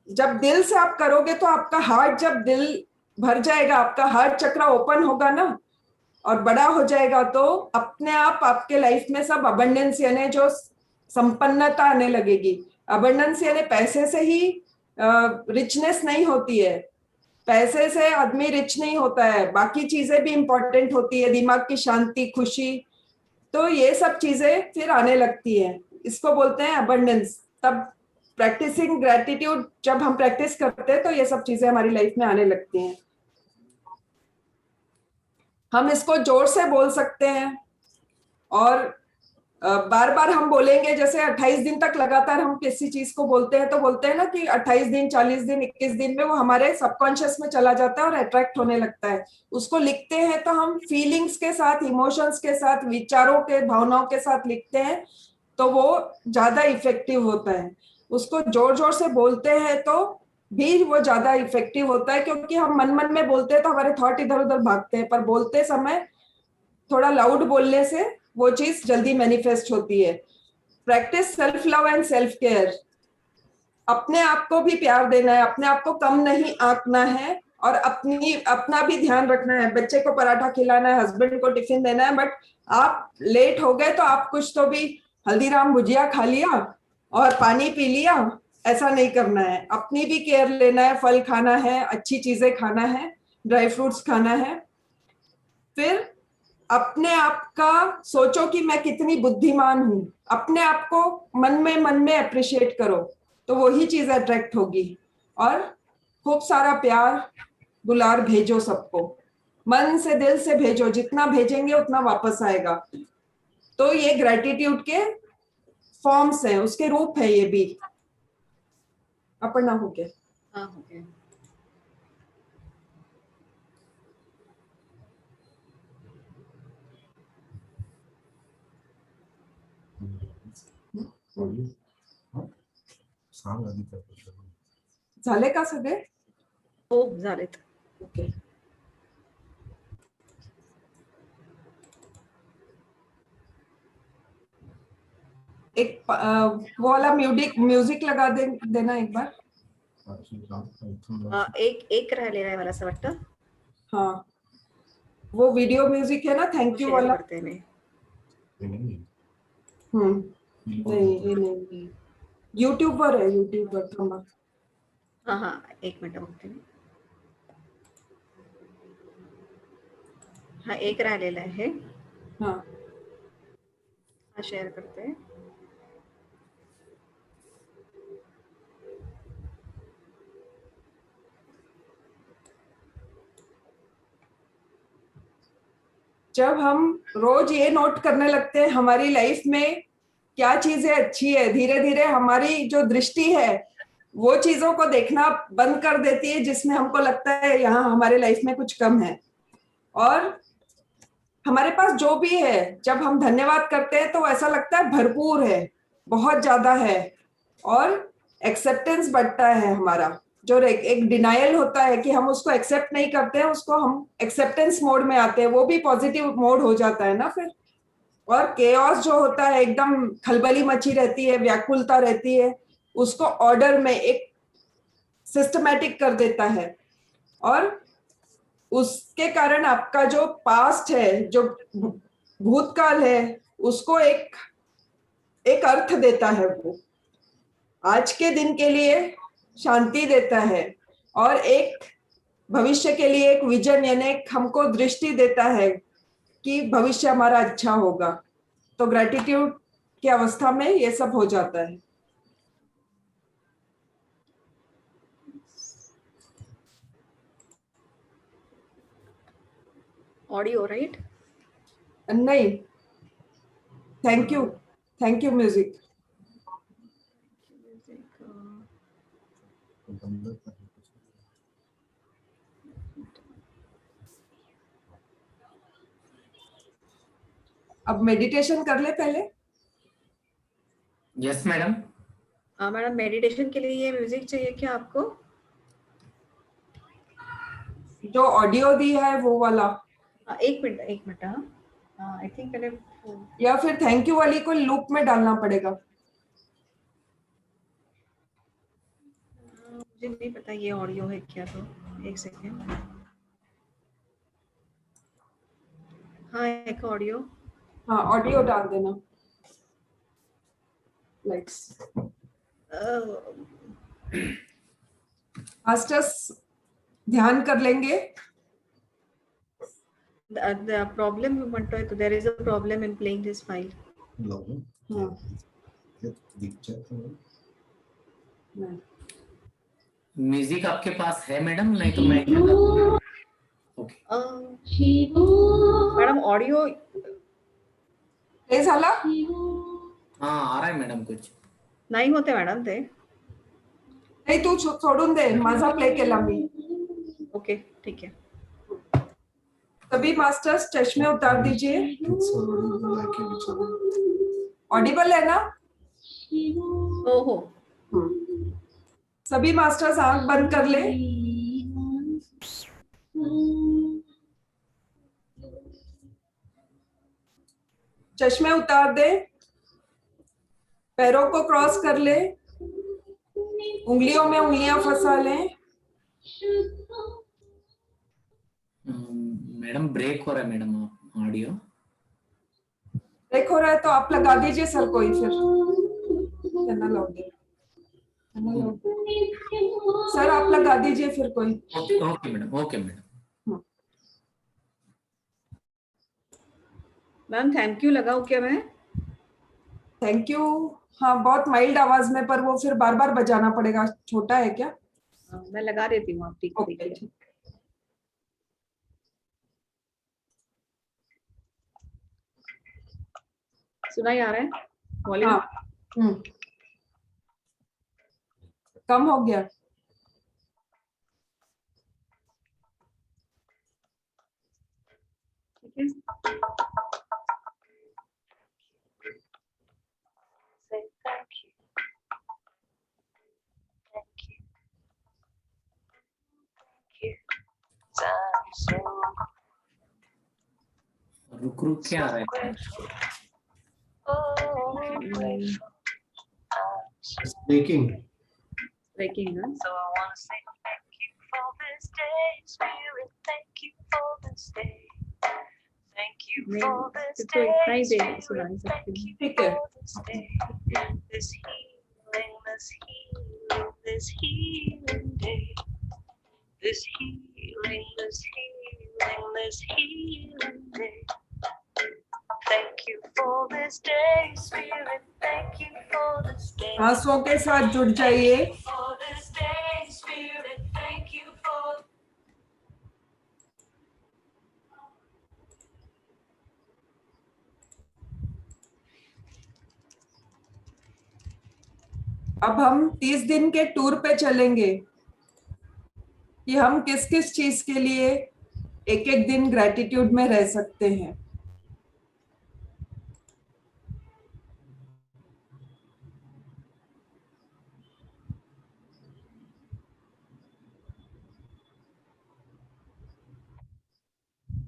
जब दिल से आप करोगे तो आपका हार्ट, जब दिल भर जाएगा, आपका हार्ट चक्र ओपन होगा ना और बड़ा हो जाएगा, तो अपने आप आपके लाइफ में सब अबंडेंस यानी जो संपन्नता आने लगेगी। अबंडेंस यानी पैसे से ही रिचनेस नहीं होती है, पैसे से आदमी रिच नहीं होता है, बाकी चीजें भी इंपॉर्टेंट होती है, दिमाग की शांति, खुशी, तो ये सब चीजें फिर आने लगती है। इसको बोलते हैं अबंडेंस। तब प्रैक्टिसिंग ग्रेटिट्यूड जब हम प्रैक्टिस करते हैं तो ये सब चीजें हमारी लाइफ में आने लगती हैं। हम इसको जोर से बोल सकते हैं और बार बार हम बोलेंगे। जैसे 28 दिन तक लगातार हम किसी चीज को बोलते हैं तो बोलते हैं ना कि 28 दिन, 40 दिन, 21 दिन में वो हमारे सबकॉन्शियस में चला जाता है और अट्रैक्ट होने लगता है। उसको लिखते हैं तो हम फीलिंग्स के साथ, इमोशंस के साथ, विचारों के, भावनाओं के साथ लिखते हैं तो वो ज्यादा इफेक्टिव होता है। उसको जोर जोर से बोलते हैं तो भी वो ज्यादा इफेक्टिव होता है, क्योंकि हम मन में बोलते हैं तो हमारे थॉट इधर उधर भागते हैं, पर बोलते समय थोड़ा लाउड बोलने से वो चीज जल्दी मैनिफेस्ट होती है। Practice self love and self care. अपने आप को भी प्यार देना है, अपने आप को कम नहीं आंकना है और अपना भी ध्यान रखना है। बच्चे को पराठा खिलाना है, हस्बैंड को टिफिन देना है, बट आप लेट हो गए तो आप कुछ तो भी हल्दीराम भुजिया खा लिया और पानी पी लिया ऐसा नहीं करना है, अपनी भी केयर लेना है, फल खाना है, अच्छी चीजें खाना है, ड्राई फ्रूट्स खाना है। फिर अपने आप का सोचो कि मैं कितनी बुद्धिमान हूं, अपने आप को मन में अप्रिशिएट करो, तो वही चीज अट्रैक्ट होगी। और खूब सारा प्यार दुलार भेजो सबको, मन से दिल से भेजो, जितना भेजेंगे उतना वापस आएगा। तो ये ग्रेटिट्यूड के फॉर्म्स हैं, उसके रूप है ये भी। अपर्णा हो गया? हाँ हो गया। झाले का सगळे? हो झालेत. ओके. एक वो वाला म्यूजिक लगा देना एक बार. एक राहिलेला आहे मला असं वाटतं. हाँ, वो वीडियो म्यूजिक है ना, थैंक यू वाला. नहीं, ये नहीं, यूट्यूब वर है, यूट्यूब वर. थांबा. हाँ एक मिनिट बघते मी. हा एक राहिलेला आहे. हाँ, हा शेअर करते. जब हम रोज ये नोट करने लगते हैं हमारी लाइफ में क्या चीजें अच्छी है, धीरे धीरे हमारी जो दृष्टि है वो चीजों को देखना बंद कर देती है जिसमें हमको लगता है यहाँ हमारे लाइफ में कुछ कम है। और हमारे पास जो भी है, जब हम धन्यवाद करते हैं तो ऐसा लगता है भरपूर है, बहुत ज्यादा है, और एक्सेप्टेंस बढ़ता है हमारा। जो एक डिनायल होता है कि हम उसको एक्सेप्ट नहीं करते हैं, उसको हम एक्सेप्टेंस मोड में आते हैं, वो भी पॉजिटिव मोड हो जाता है ना फिर। और केओस जो होता है, एकदम खलबली मची रहती है, व्याकुलता रहती है, उसको ऑर्डर में एक सिस्टमैटिक कर देता है। और उसके कारण आपका जो पास्ट है, जो भूतकाल है, उसको एक अर्थ देता है। वो आज के दिन के लिए शांति देता है और एक भविष्य के लिए एक विजन यानी हमको दृष्टि देता है कि भविष्य हमारा अच्छा होगा। तो ग्रेटिट्यूड की अवस्था में ये सब हो जाता है। Audio right? नहीं, थैंक यू म्यूजिक। अब मेडिटेशन कर ले पहले। Yes madam. मैडम मेडिटेशन के लिए ये म्यूजिक चाहिए क्या आपको? जो ऑडियो दी है वो वाला। एक मिनट हाँ आई थिंक पहले, या फिर थैंक यू वाली को लूप में डालना पड़ेगा। मुझे नहीं पता ये ऑडियो है क्या, तो एक सेकेंड। हाँ एक ऑडियो। हाँ ऑडियो डाल देना। लाइक्स मास्टर्स ध्यान कर लेंगे। The problem म्हणतोय तो, there is a problem in playing this file. Music आपके पास है मैडम? नहीं तो मैं ओके। मैडम ऑडियो हे झाला? हाँ आ रहा है मैडम। कुछ नाही होते मॅडम ते। नाही तू सोडून दे, माझा प्ले केला मी। ओके ठीक है। सभी मास्टर्स चश्मे उतार दीजिए। ऑडिबल है ना? हो। सभी मास्टर्स आंख बंद कर ले। चश्मे उतार दे, पैरों को क्रॉस कर ले, उंगलियों में उंगलियां फंसा लें। मैडम ब्रेक हो रहा है मैडम ऑडियो। ब्रेक हो रहा है तो आप लगा दीजिए सर कोई, फिर लाओगे। सर आप लगा दीजिए फिर कोई। Okay madam, okay madam. Ma'am thank you लगाऊं क्या मैं? Thank you. हाँ बहुत माइल्ड आवाज में, पर वो फिर बार बार बजाना पड़ेगा, छोटा है क्या? मैं लगा देती हूँ, आप ठीक ओके है। ठीक। सुनाई आ रहा है वॉल्यूम? हाँ कम हो गया। ठीक है। रुक रुक के आ रहा है। It's breaking. ब्रेकिंग है। So I want to say thank you for this day, Spirit. Thank you for this day. Thank you for this तो इतना ही day, दे सुना Spirit. सकती Thank हूँ। you ठीक है। for this day. This healing, this healing, this healing day. This healing, this healing, this healing day. Thank you for this day, Spirit. Thank you for this day. सांसों के साथ जुड़ जाइए। Thank you for this day, Spirit. Thank you for. अब हम 30 दिन के tour पे चलेंगे कि हम किस किस चीज के लिए एक एक दिन ग्रेटिट्यूड में रह सकते हैं।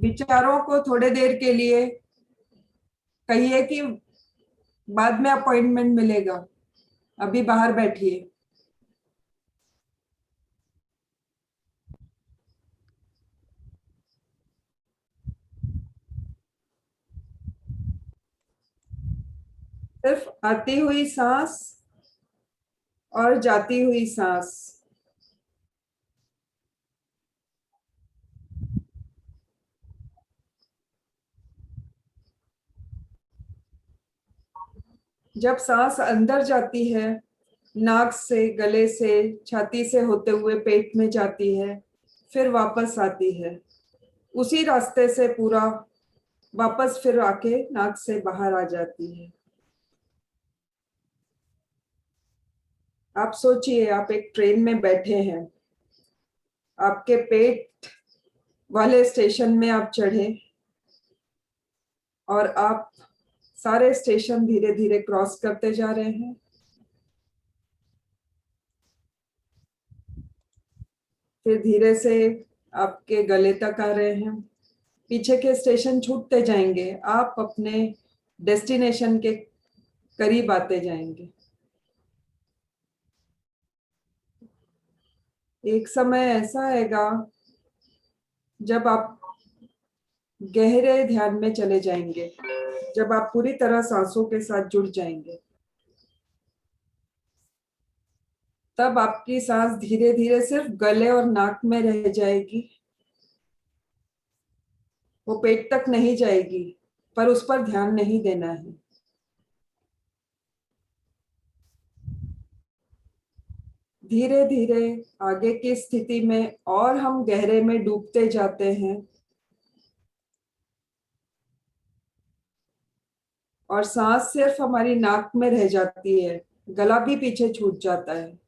विचारों को थोड़े देर के लिए कहिए कि बाद में अपॉइंटमेंट मिलेगा, अभी बाहर बैठिए। सिर्फ आती हुई सांस और जाती हुई सांस। जब सांस अंदर जाती है, नाक से, गले से, छाती से होते हुए पेट में जाती है, फिर वापस आती है, उसी रास्ते से पूरा वापस फिर आके नाक से बाहर आ जाती है। आप सोचिए, आप एक ट्रेन में बैठे हैं, आपके पेट वाले स्टेशन में आप चढ़े और आप सारे स्टेशन धीरे धीरे क्रॉस करते जा रहे हैं। फिर धीरे से आपके गले तक आ रहे हैं, पीछे के स्टेशन छूटते जाएंगे, आप अपने डेस्टिनेशन के करीब आते जाएंगे। एक समय ऐसा आएगा जब आप गहरे ध्यान में चले जाएंगे, जब आप पूरी तरह सांसों के साथ जुड़ जाएंगे। तब आपकी सांस धीरे धीरे सिर्फ गले और नाक में रह जाएगी, वो पेट तक नहीं जाएगी, पर उस पर ध्यान नहीं देना है। धीरे धीरे आगे की स्थिति में और हम गहरे में डूबते जाते हैं और सांस सिर्फ हमारी नाक में रह जाती है, गला भी पीछे छूट जाता है।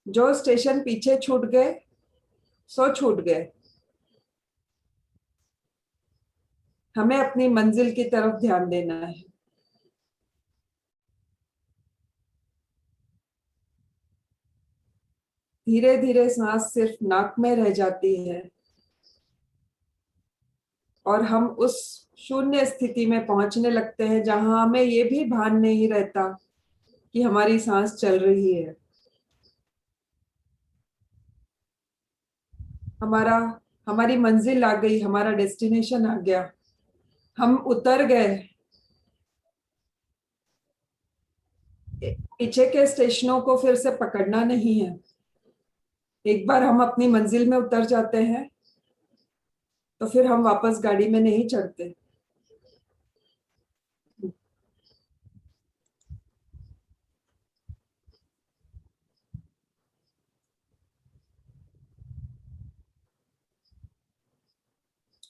जो स्टेशन पीछे छूट गए सो छूट गए, हमें अपनी मंजिल की तरफ ध्यान देना है। धीरे धीरे सांस सिर्फ नाक में रह जाती है और हम उस शून्य स्थिति में पहुंचने लगते हैं जहां हमें ये भी भान नहीं रहता कि हमारी सांस चल रही है। हमारी मंजिल आ गई, हमारा डेस्टिनेशन आ गया, हम उतर गए। पीछे के स्टेशनों को फिर से पकड़ना नहीं है। एक बार हम अपनी मंजिल में उतर जाते हैं तो फिर हम वापस गाड़ी में नहीं चढ़ते।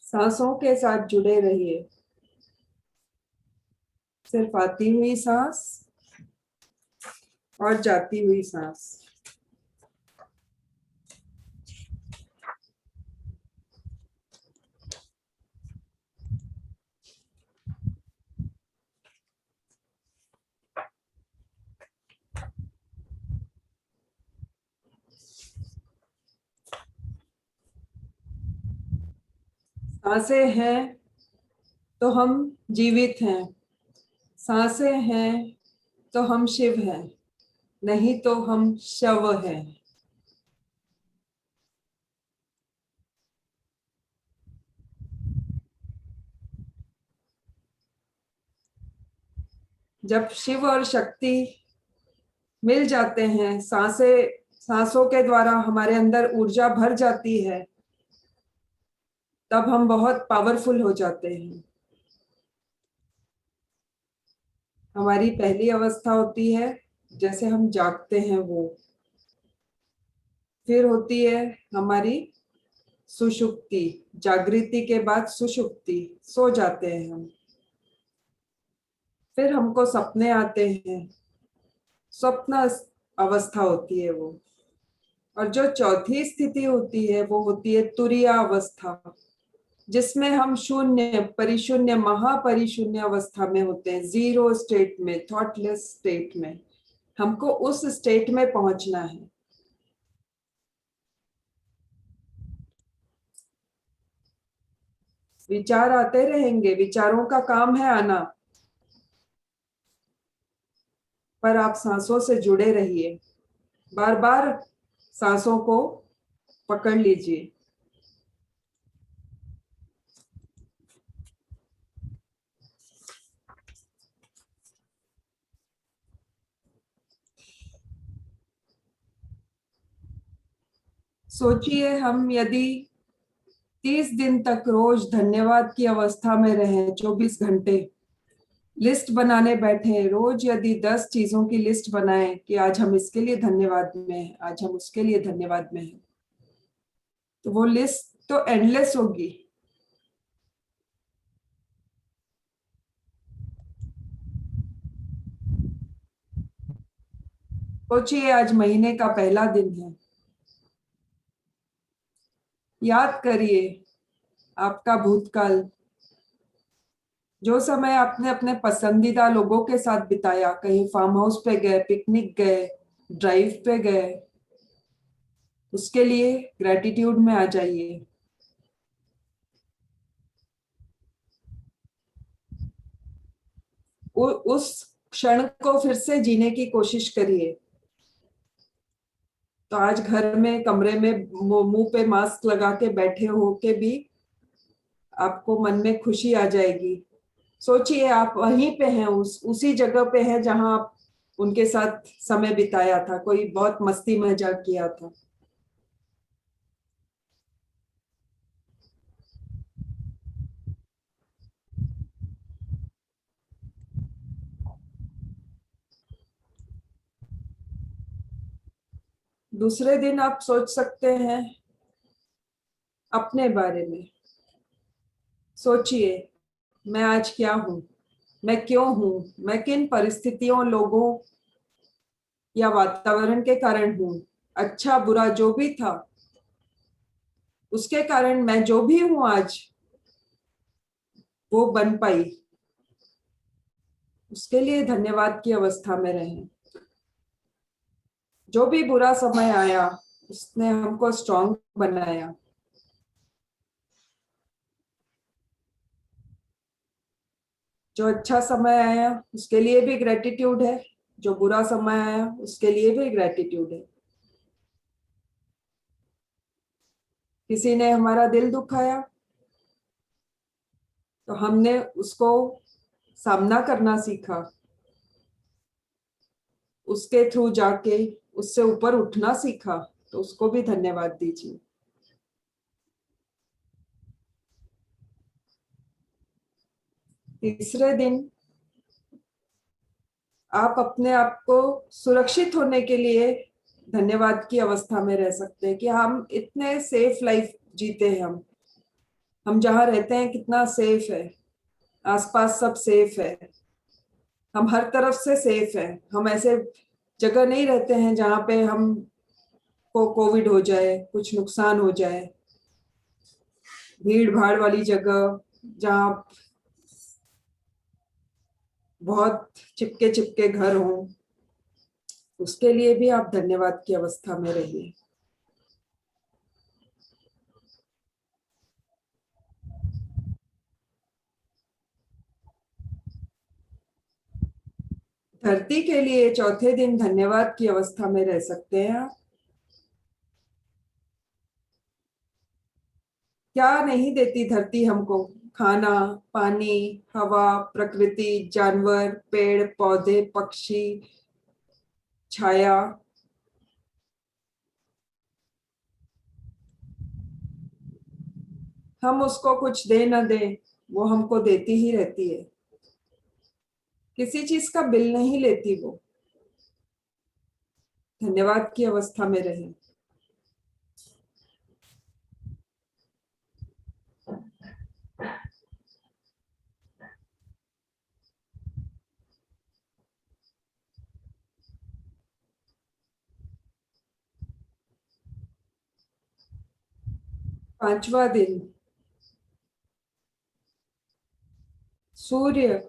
सांसों के साथ जुड़े रहिए। सिर्फ आती हुई सांस और जाती हुई सांस। सांसें हैं तो हम जीवित हैं, सांसें हैं तो हम शिव हैं, नहीं तो हम शव हैं। जब शिव और शक्ति मिल जाते हैं, सांसों के द्वारा हमारे अंदर ऊर्जा भर जाती है, तब हम बहुत पावरफुल हो जाते हैं। हमारी पहली अवस्था होती है जैसे हम जागते हैं वो, फिर होती है हमारी सुषुप्ति, जागृति के बाद सुषुप्ति, सो जाते हैं हम। फिर हमको सपने आते हैं, स्वप्न अवस्था होती है वो। और जो चौथी स्थिति होती है वो होती है तुरीया अवस्था, जिसमें हम शून्य, परिशून्य, महापरिशून्य अवस्था में होते हैं, जीरो स्टेट में, थॉटलेस स्टेट में। हमको उस स्टेट में पहुंचना है। विचार आते रहेंगे, विचारों का काम है आना, पर आप सांसों से जुड़े रहिए। बार बार सांसों को पकड़ लीजिए। सोचिए, हम यदि 30 दिन तक रोज धन्यवाद की अवस्था में रहे, 24 घंटे लिस्ट बनाने बैठे, रोज यदि 10 चीजों की लिस्ट बनाएं कि आज हम इसके लिए धन्यवाद में हैं, आज हम उसके लिए धन्यवाद में हैं, तो वो लिस्ट तो एंडलेस होगी। सोचिए, आज महीने का पहला दिन है। याद करिए आपका भूतकाल, जो समय आपने अपने पसंदीदा लोगों के साथ बिताया, कहीं फार्म हाउस पे गए, पिकनिक गए, ड्राइव पे गए, उसके लिए ग्रेटिट्यूड में आ जाइए। उस क्षण को फिर से जीने की कोशिश करिए। तो आज घर में, कमरे में मुंह पे मास्क लगा के बैठे हो के भी आपको मन में खुशी आ जाएगी। सोचिए, आप वहीं पे हैं, उसी जगह पे हैं जहां आप उनके साथ समय बिताया था, कोई बहुत मस्ती मजाक किया था। दूसरे दिन आप सोच सकते हैं अपने बारे में। सोचिए, मैं आज क्या हूं, मैं क्यों हूं, मैं किन परिस्थितियों, लोगों या वातावरण के कारण हूं। अच्छा बुरा जो भी था, उसके कारण मैं जो भी हूं आज, वो बन पाई। उसके लिए धन्यवाद की अवस्था में रहें। जो भी बुरा समय आया, उसने हमको स्ट्रांग बनाया। जो अच्छा समय आया उसके लिए भी ग्रेटिट्यूड है, जो बुरा समय आया उसके लिए भी ग्रेटिट्यूड है। किसी ने हमारा दिल दुखाया तो हमने उसको सामना करना सीखा। उसके थ्रू जाके उससे ऊपर उठना सीखा, तो उसको भी धन्यवाद दीजिए। तीसरे दिन आप अपने आप को सुरक्षित होने के लिए धन्यवाद की अवस्था में रह सकते हैं कि हम इतने सेफ लाइफ जीते हैं। हम जहाँ रहते हैं कितना सेफ है, आसपास सब सेफ है, हम हर तरफ से सेफ है। हम ऐसे जगह नहीं रहते हैं जहाँ पे हम को कोविड हो जाए, कुछ नुकसान हो जाए, भीड़ भाड़ वाली जगह जहाँ बहुत चिपके चिपके घर हों। उसके लिए भी आप धन्यवाद की अवस्था में रहिए। धरती के लिए चौथे दिन धन्यवाद की अवस्था में रह सकते हैं आप। क्या नहीं देती धरती हमको? खाना, पानी, हवा, प्रकृति, जानवर, पेड़ पौधे, पक्षी, छाया। हम उसको कुछ दे न दें, वो हमको देती ही रहती है। किसी चीज का बिल नहीं लेती वो। धन्यवाद की अवस्था में रहें। पांचवा दिन सूर्य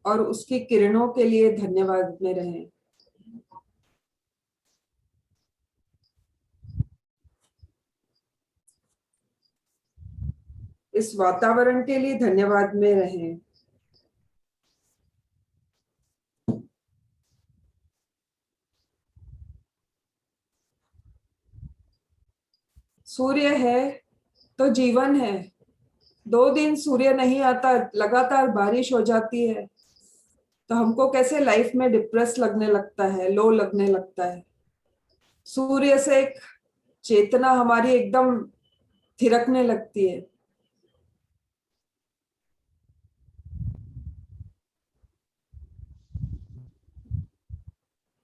और उसकी किरणों के लिए धन्यवाद में रहें। इस वातावरण के लिए धन्यवाद में रहें। सूर्य है तो जीवन है। 2 दिन सूर्य नहीं आता, लगातार बारिश हो जाती है, तो हमको कैसे लाइफ में डिप्रेस लगने लगता है, लो लगने लगता है। सूर्य से एक चेतना हमारी एकदम थिरकने लगती है।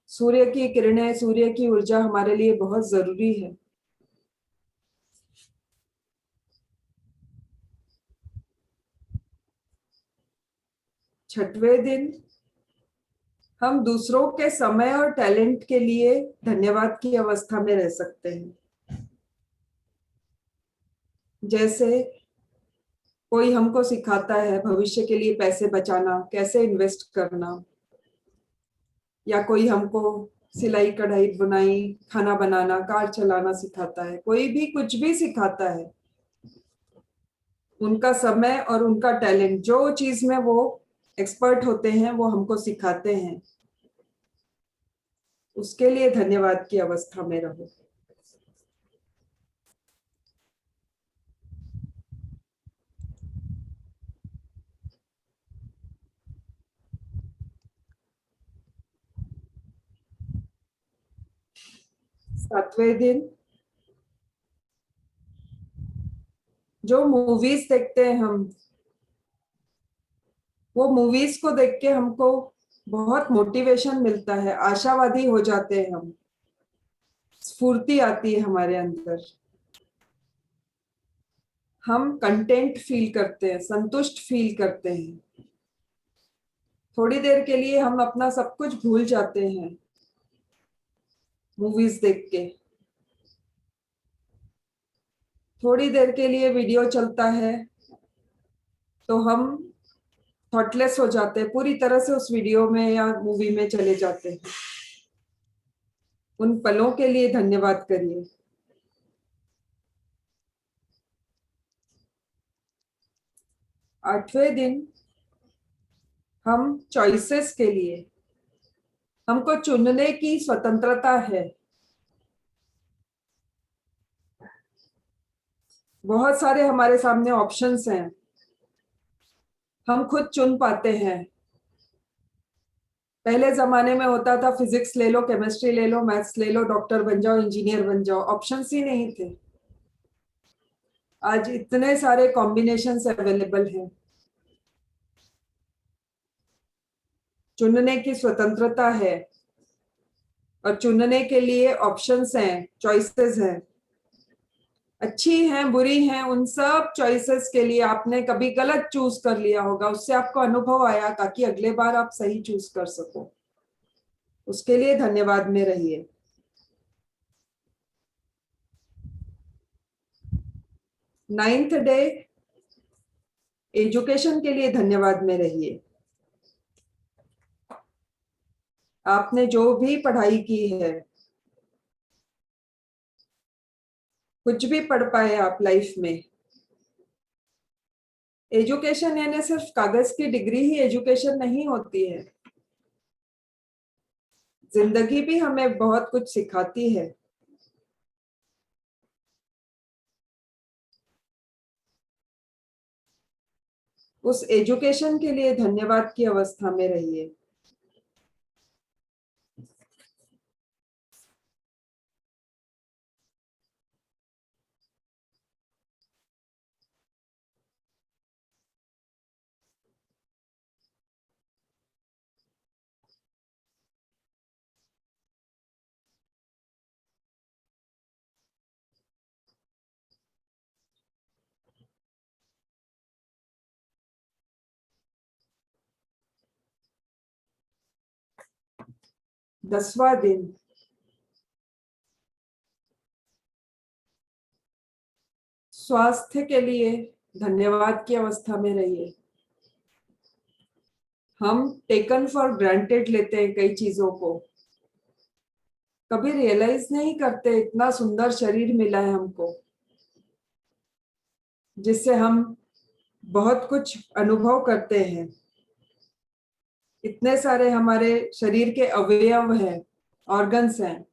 सूर्य की किरणें, सूर्य की ऊर्जा हमारे लिए बहुत जरूरी है। छठवें दिन हम दूसरों के समय और टैलेंट के लिए धन्यवाद की अवस्था में रह सकते हैं। जैसे कोई हमको सिखाता है भविष्य के लिए पैसे बचाना, कैसे इन्वेस्ट करना, या कोई हमको सिलाई कढ़ाई बुनाई, खाना बनाना, कार चलाना सिखाता है। कोई भी कुछ भी सिखाता है, उनका समय और उनका टैलेंट, जो चीज में वो एक्सपर्ट होते हैं वो हमको सिखाते हैं। उसके लिए धन्यवाद की अवस्था में रहो। सातवें दिन जो मूवीज देखते हैं हम, वो मूवीज को देख के हमको बहुत मोटिवेशन मिलता है, आशावादी हो जाते हैं हम, स्फूर्ति आती है हमारे अंदर, हम कंटेंट फील करते हैं, संतुष्ट फील करते हैं। थोड़ी देर के लिए हम अपना सब कुछ भूल जाते हैं मूवीज देख के। थोड़ी देर के लिए वीडियो चलता है तो हम थॉटलेस हो जाते हैं, पूरी तरह से उस वीडियो में या मूवी में चले जाते हैं। उन पलों के लिए धन्यवाद करिए। आठवें दिन हम चॉइसेस के लिए, हमको चुनने की स्वतंत्रता है। बहुत सारे हमारे सामने ऑप्शंस हैं, हम खुद चुन पाते हैं। पहले जमाने में होता था फिजिक्स ले लो, केमिस्ट्री ले लो, मैथ्स ले लो, डॉक्टर बन जाओ, इंजीनियर बन जाओ, ऑप्शंस ही नहीं थे। आज इतने सारे कॉम्बिनेशंस अवेलेबल हैं, चुनने की स्वतंत्रता है और चुनने के लिए ऑप्शंस हैं, चॉइसेस हैं, अच्छी हैं बुरी हैं, उन सब चॉइसेस के लिए आपने कभी गलत चूज कर लिया होगा, उससे आपको अनुभव आया ताकि अगले बार आप सही चूज कर सको। उसके लिए धन्यवाद में रहिए। नाइन्थ डे, एजुकेशन के लिए धन्यवाद में रहिए। आपने जो भी पढ़ाई की है, कुछ भी पढ़ पाए आप लाइफ में, एजुकेशन यानी सिर्फ कागज की डिग्री ही एजुकेशन नहीं होती है। जिंदगी भी हमें बहुत कुछ सिखाती है। उस एजुकेशन के लिए धन्यवाद की अवस्था में रहिए। दसवां दिन, स्वास्थ्य के लिए धन्यवाद की अवस्था में रहिए। हम टेकन फॉर ग्रांटेड लेते हैं कई चीजों को, कभी रियलाइज नहीं करते इतना सुंदर शरीर मिला है हमको, जिससे हम बहुत कुछ अनुभव करते हैं। इतने सारे हमारे शरीर के अवयव हैं, ऑर्गन्स हैं,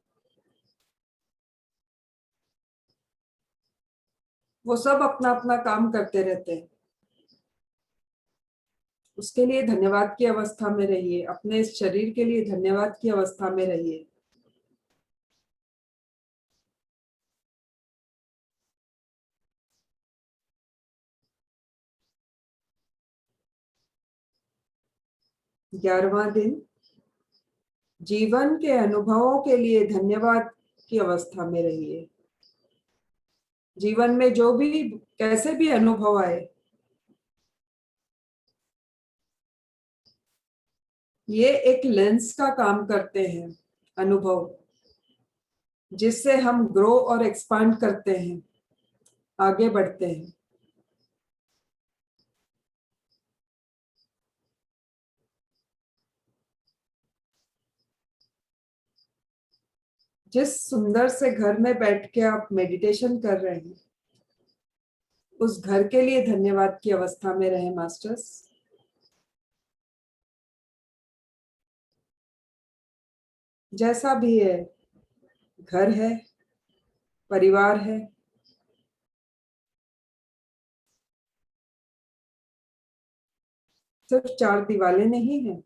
वो सब अपना अपना काम करते रहते हैं। उसके लिए धन्यवाद की अवस्था में रहिए। अपने इस शरीर के लिए धन्यवाद की अवस्था में रहिए। ग्यारहवां दिन, जीवन के अनुभवों के लिए धन्यवाद की अवस्था में रहिए। जीवन में जो भी कैसे भी अनुभव आए, ये एक लेंस का काम करते हैं अनुभव, जिससे हम ग्रो और एक्सपांड करते हैं, आगे बढ़ते हैं। जिस सुंदर से घर में बैठ के आप मेडिटेशन कर रहे हैं, उस घर के लिए धन्यवाद की अवस्था में रहे मास्टर्स। जैसा भी है, घर है, परिवार है, सिर्फ चार दीवारें नहीं है।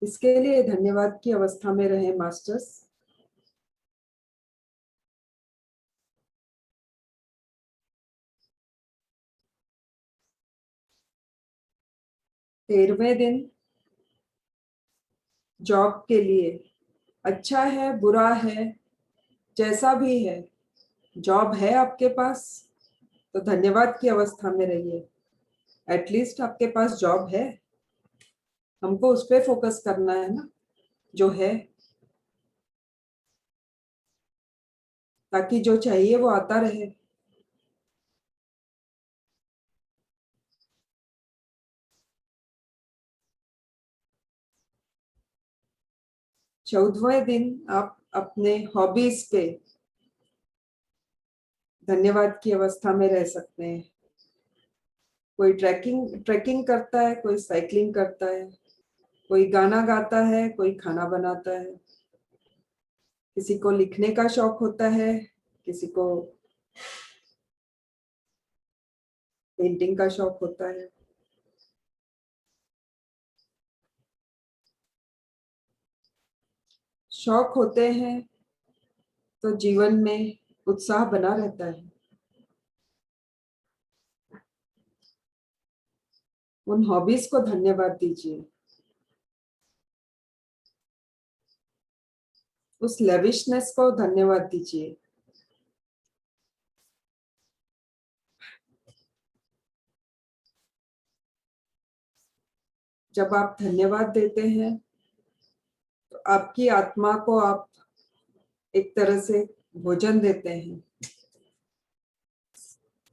इसके लिए धन्यवाद की अवस्था में रहे मास्टर्स। तेरहवें दिन, जॉब के लिए अच्छा है बुरा है, जैसा भी है, जॉब है आपके पास तो धन्यवाद की अवस्था में रहिए। एटलीस्ट आपके पास जॉब है, हमको उस पर फोकस करना है ना, जो है, ताकि जो चाहिए वो आता रहे। चौदहवें दिन, आप अपने हॉबीज पे धन्यवाद की अवस्था में रह सकते हैं। कोई ट्रैकिंग करता है, कोई साइकिलिंग करता है, कोई गाना गाता है, कोई खाना बनाता है, किसी को लिखने का शौक होता है, किसी को पेंटिंग का शौक होता है। शौक होते हैं तो जीवन में उत्साह बना रहता है। उन हॉबीज को धन्यवाद दीजिए, उस लेविशनेस को धन्यवाद दीजिए। जब आप धन्यवाद देते हैं तो आपकी आत्मा को आप एक तरह से भोजन देते हैं,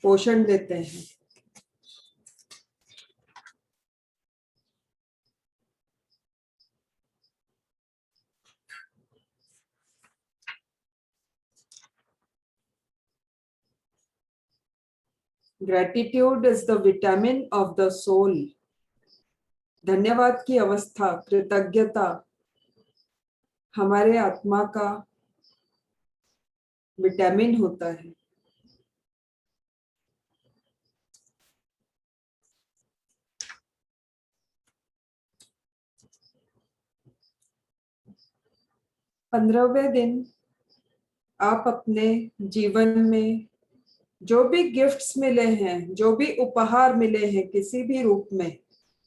पोषण देते हैं। Gratitude is the vitamin of the soul. धन्यवाद की अवस्था, कृतज्ञता हमारे आत्मा का विटामिन होता है। पंद्रहवें दिन आप अपने जीवन में जो भी गिफ्ट्स मिले हैं, जो भी उपहार मिले हैं किसी भी रूप में,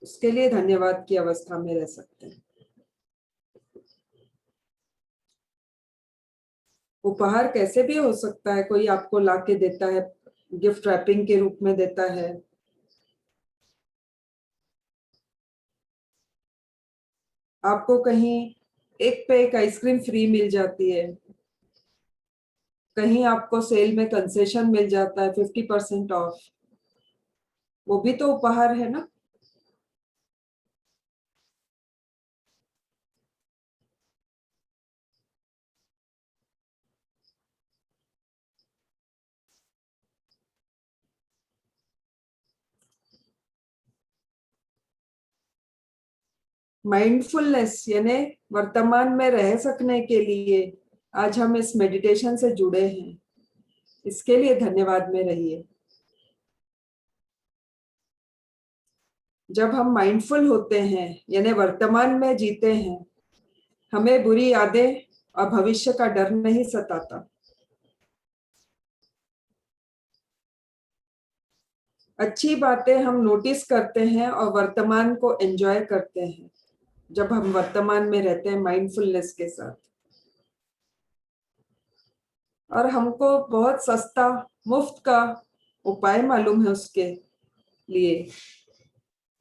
उसके लिए धन्यवाद की अवस्था में रह सकते हैं। उपहार कैसे भी हो सकता है, कोई आपको लाके देता है, गिफ्ट रैपिंग के रूप में देता है, आपको कहीं एक पे एक आइसक्रीम फ्री मिल जाती है, कहीं आपको सेल में कंसेशन मिल जाता है 50% ऑफ, वो भी तो उपहार है ना। माइंडफुलनेस यानी वर्तमान में रह सकने के लिए आज हम इस मेडिटेशन से जुड़े हैं, इसके लिए धन्यवाद में रहिए। जब हम माइंडफुल होते हैं यानी वर्तमान में जीते हैं, हमें बुरी यादें और भविष्य का डर नहीं सताता। अच्छी बातें हम नोटिस करते हैं और वर्तमान को एंजॉय करते हैं जब हम वर्तमान में रहते हैं माइंडफुलनेस के साथ। और हमको बहुत सस्ता मुफ्त का उपाय मालूम है उसके लिए,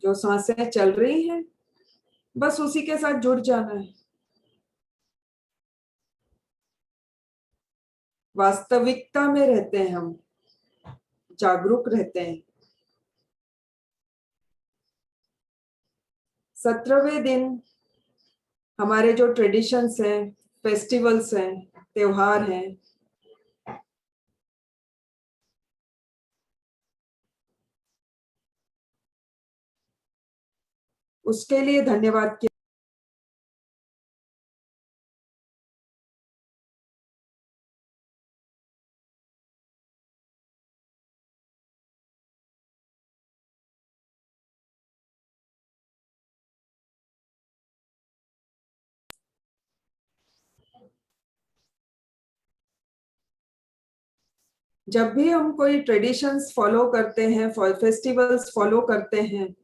जो सांसें चल रही हैं बस उसी के साथ जुड़ जाना है। वास्तविकता में रहते हैं हम, जागरूक रहते हैं। 17वें दिन हमारे जो ट्रेडिशंस हैं, फेस्टिवल्स हैं, त्योहार हैं, उसके लिए धन्यवाद किया। जब भी हम कोई ट्रेडिशंस फॉलो करते हैं, फेस्टिवल्स फॉलो करते हैं,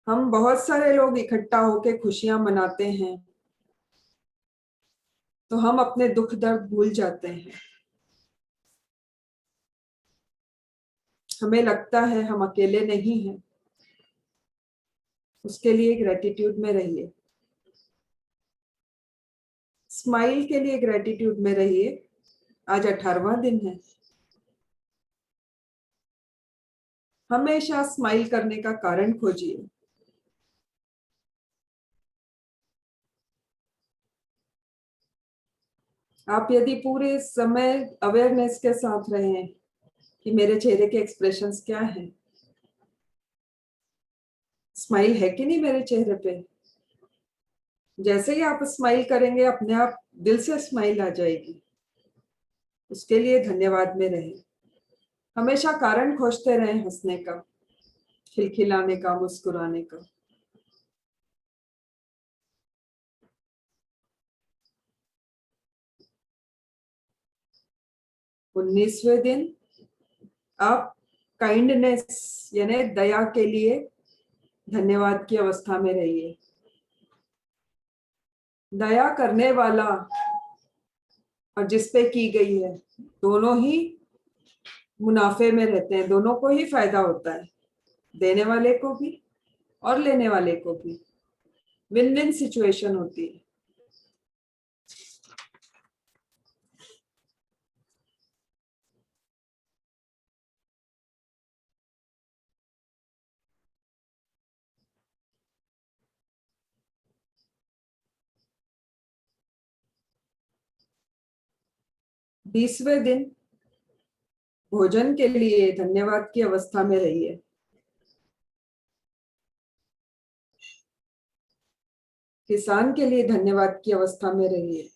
हम बहुत सारे लोग इकट्ठा होकर खुशियां मनाते हैं, तो हम अपने दुख दर्द भूल जाते हैं। हमें लगता है हम अकेले नहीं हैं। उसके लिए ग्रेटिट्यूड में रहिए, स्माइल के लिए ग्रेटिट्यूड में रहिए। आज 18वां दिन है। हमेशा स्माइल करने का कारण खोजिए। आप यदि पूरे समय अवेयरनेस के साथ रहें कि मेरे चेहरे के एक्सप्रेशंस क्या हैं, स्माइल है कि नहीं मेरे चेहरे पे, जैसे ही आप स्माइल करेंगे अपने आप दिल से स्माइल आ जाएगी। उसके लिए धन्यवाद में रहें। हमेशा कारण खोजते रहें हंसने का, खिलखिलाने का, मुस्कुराने का। उन्नीसवें दिन आप काइंडनेस यानी दया के लिए धन्यवाद की अवस्था में रहिए। दया करने वाला और जिस पे की गई है दोनों ही मुनाफे में रहते हैं, दोनों को ही फायदा होता है, देने वाले को भी और लेने वाले को भी। विन विन सिचुएशन होती है। बीसवें दिन भोजन के लिए धन्यवाद की अवस्था में रहिए। किसान के लिए धन्यवाद की अवस्था में रहिए।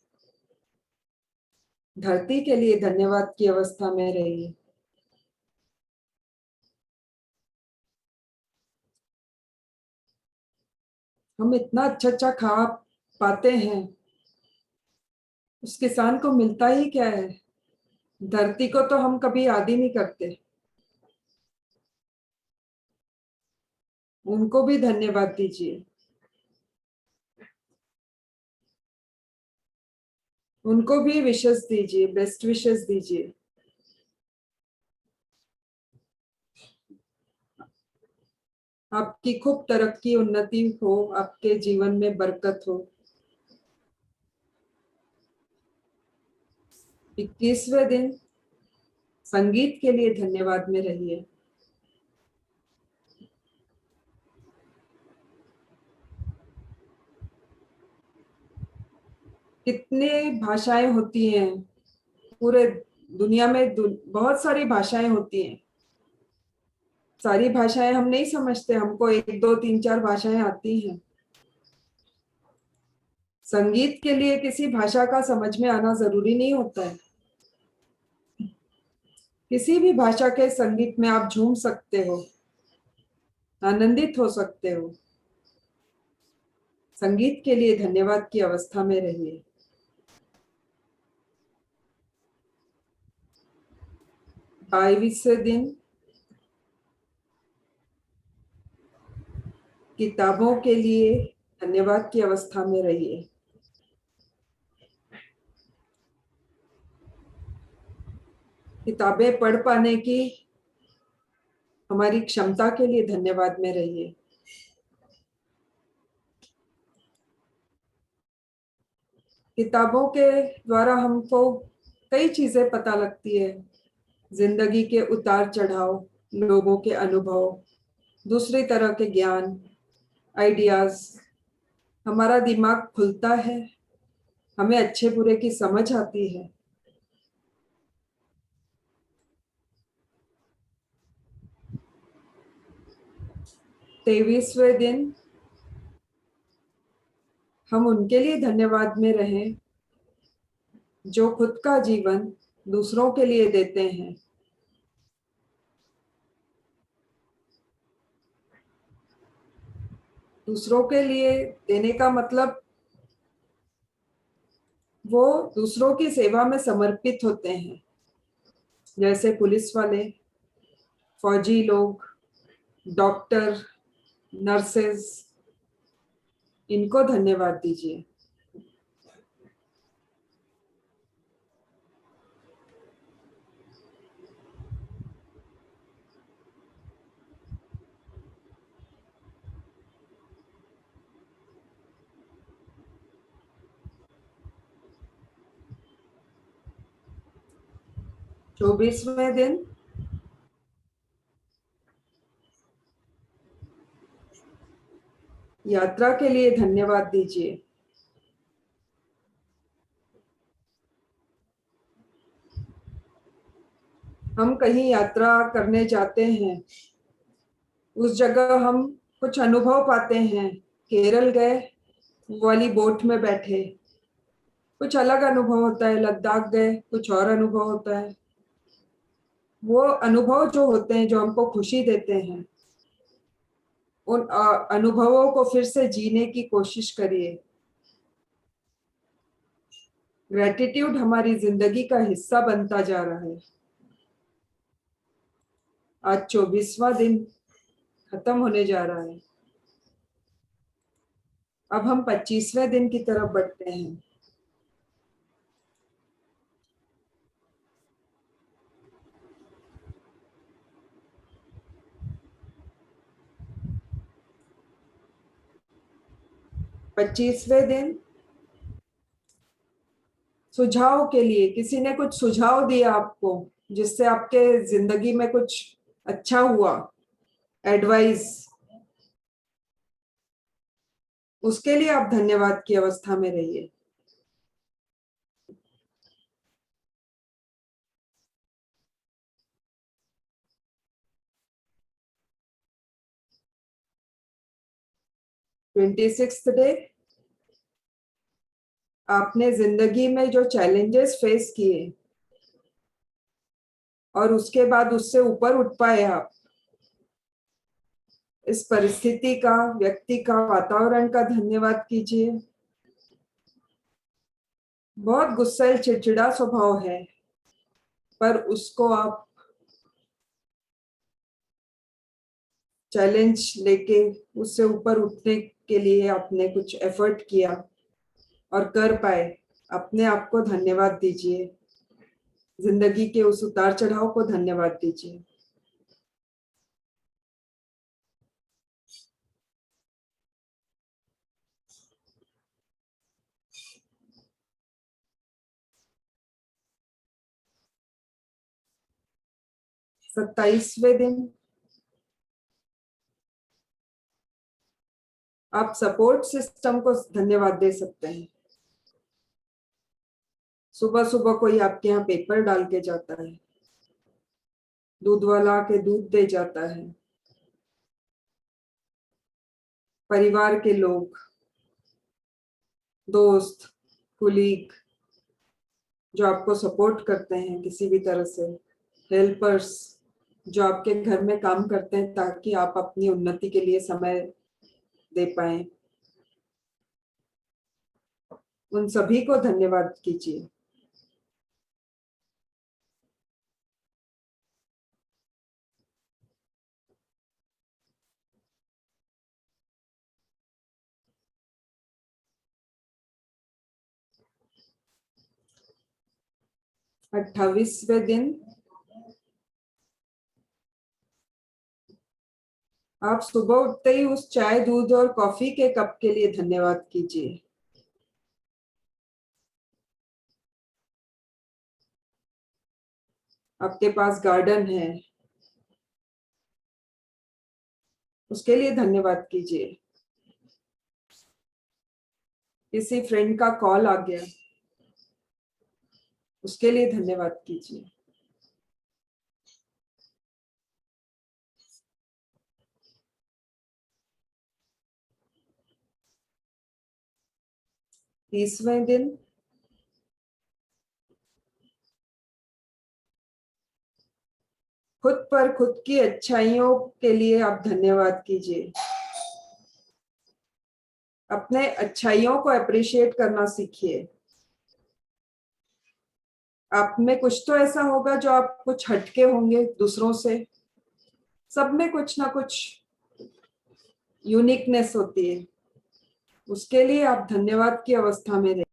धरती के लिए धन्यवाद की अवस्था में रहिए। हम इतना अच्छा अच्छा खा पाते हैं, उस किसान को मिलता ही क्या है? धरती को तो हम कभी याद ही नहीं करते। उनको भी धन्यवाद दीजिए। उनको भी विशेष दीजिए, बेस्ट विशेष दीजिए। आपकी खूब तरक्की, उन्नति हो, आपके जीवन में बरकत हो। 21वें दिन संगीत के लिए धन्यवाद में रहिए। कितने भाषाएं होती हैं पूरे दुनिया में, बहुत सारी भाषाएं होती हैं। सारी भाषाएं हम नहीं समझते, हमको 1 2 3 4 भाषाएं आती हैं। संगीत के लिए किसी भाषा का समझ में आना जरूरी नहीं होता है। किसी भी भाषा के संगीत में आप झूम सकते हो, आनंदित हो सकते हो। संगीत के लिए धन्यवाद की अवस्था में रहिए। बाईसवें दिन किताबों के लिए धन्यवाद की अवस्था में रहिए। किताबें पढ़ पाने की हमारी क्षमता के लिए धन्यवाद में रहिए। किताबों के द्वारा हमको कई चीजें पता लगती है, जिंदगी के उतार चढ़ाव, लोगों के अनुभव, दूसरी तरह के ज्ञान, आइडियाज। हमारा दिमाग खुलता है, हमें अच्छे बुरे की समझ आती है। तेईसवें दिन हम उनके लिए धन्यवाद में रहें जो खुद का जीवन दूसरों के लिए देते हैं। दूसरों के लिए देने का मतलब वो दूसरों की सेवा में समर्पित होते हैं, जैसे पुलिस वाले, फौजी लोग, डॉक्टर, नर्सेस। इनको धन्यवाद दीजिए। चौबीसवें दिन यात्रा के लिए धन्यवाद दीजिए। हम कहीं यात्रा करने जाते हैं, उस जगह हम कुछ अनुभव पाते हैं। केरल गए, वाली बोट में बैठे, कुछ अलग अनुभव होता है, लद्दाख गए कुछ और अनुभव होता है। वो अनुभव जो होते हैं, जो हमको खुशी देते हैं, उन अनुभवों को फिर से जीने की कोशिश करिए। ग्रेटिट्यूड हमारी जिंदगी का हिस्सा बनता जा रहा है। आज 24वां दिन खत्म होने जा रहा है। अब हम 25वें दिन की तरफ बढ़ते हैं। पच्चीसवें दिन सुझाव के लिए किसी ने कुछ सुझाव दिया आपको, जिससे आपके जिंदगी में कुछ अच्छा हुआ, एडवाइस, उसके लिए आप धन्यवाद की अवस्था में रहिए। 26th डे, आपने जिंदगी में जो चैलेंजेस फेस किए और उसके बाद उससे ऊपर उठ पाए आप, इस परिस्थिति का, व्यक्ति का, वातावरण का धन्यवाद कीजिए। बहुत गुस्सैल चिड़चिड़ा स्वभाव है, पर उसको आप चैलेंज लेके उससे ऊपर उठने के लिए आपने कुछ एफर्ट किया और कर पाए। अपने आप को धन्यवाद दीजिए। जिंदगी के उस उतार चढ़ाव को धन्यवाद दीजिए। सत्ताईसवें दिन, आप सपोर्ट सिस्टम को धन्यवाद दे सकते हैं। सुबह सुबह कोई आपके यहाँ पेपर डाल के जाता है, दूध वाला आके दूध दे जाता है, परिवार के लोग, दोस्त, कुलीग जो आपको सपोर्ट करते हैं किसी भी तरह से, हेल्पर्स जो आपके घर में काम करते हैं ताकि आप अपनी उन्नति के लिए समय दे पाए, उन सभी को धन्यवाद कीजिए। अट्ठाईसवें दिन, आप सुबह उठते ही उस चाय, दूध और कॉफी के कप के लिए धन्यवाद कीजिए। आपके पास गार्डन है, उसके लिए धन्यवाद कीजिए। किसी फ्रेंड का कॉल आ गया, उसके लिए धन्यवाद कीजिए। तीसवें दिन, खुद पर खुद की अच्छाइयों के लिए आप धन्यवाद कीजिए। अपने अच्छाइयों को अप्रिशिएट करना सीखिए। आप में कुछ तो ऐसा होगा जो आप कुछ हटके होंगे दूसरों से। सब में कुछ ना कुछ यूनिकनेस होती है, उसके लिए आप धन्यवाद की अवस्था में रहिए।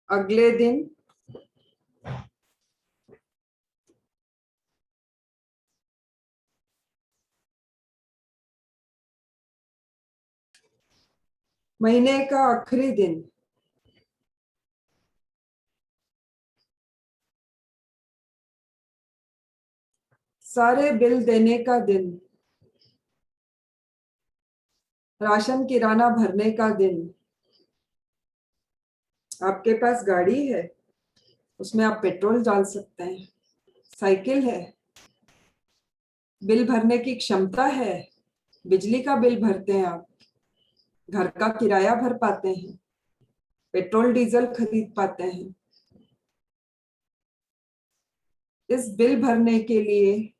अगले दिन, महीने का आखिरी दिन, सारे बिल देने का दिन, राशन किराना भरने का दिन। आपके पास गाड़ी है, उसमें आप पेट्रोल डाल सकते हैं, साइकिल है, बिल भरने की क्षमता है, बिजली का बिल भरते हैं आप, घर का किराया भर पाते हैं, पेट्रोल डीजल खरीद पाते हैं। इस बिल भरने के लिए,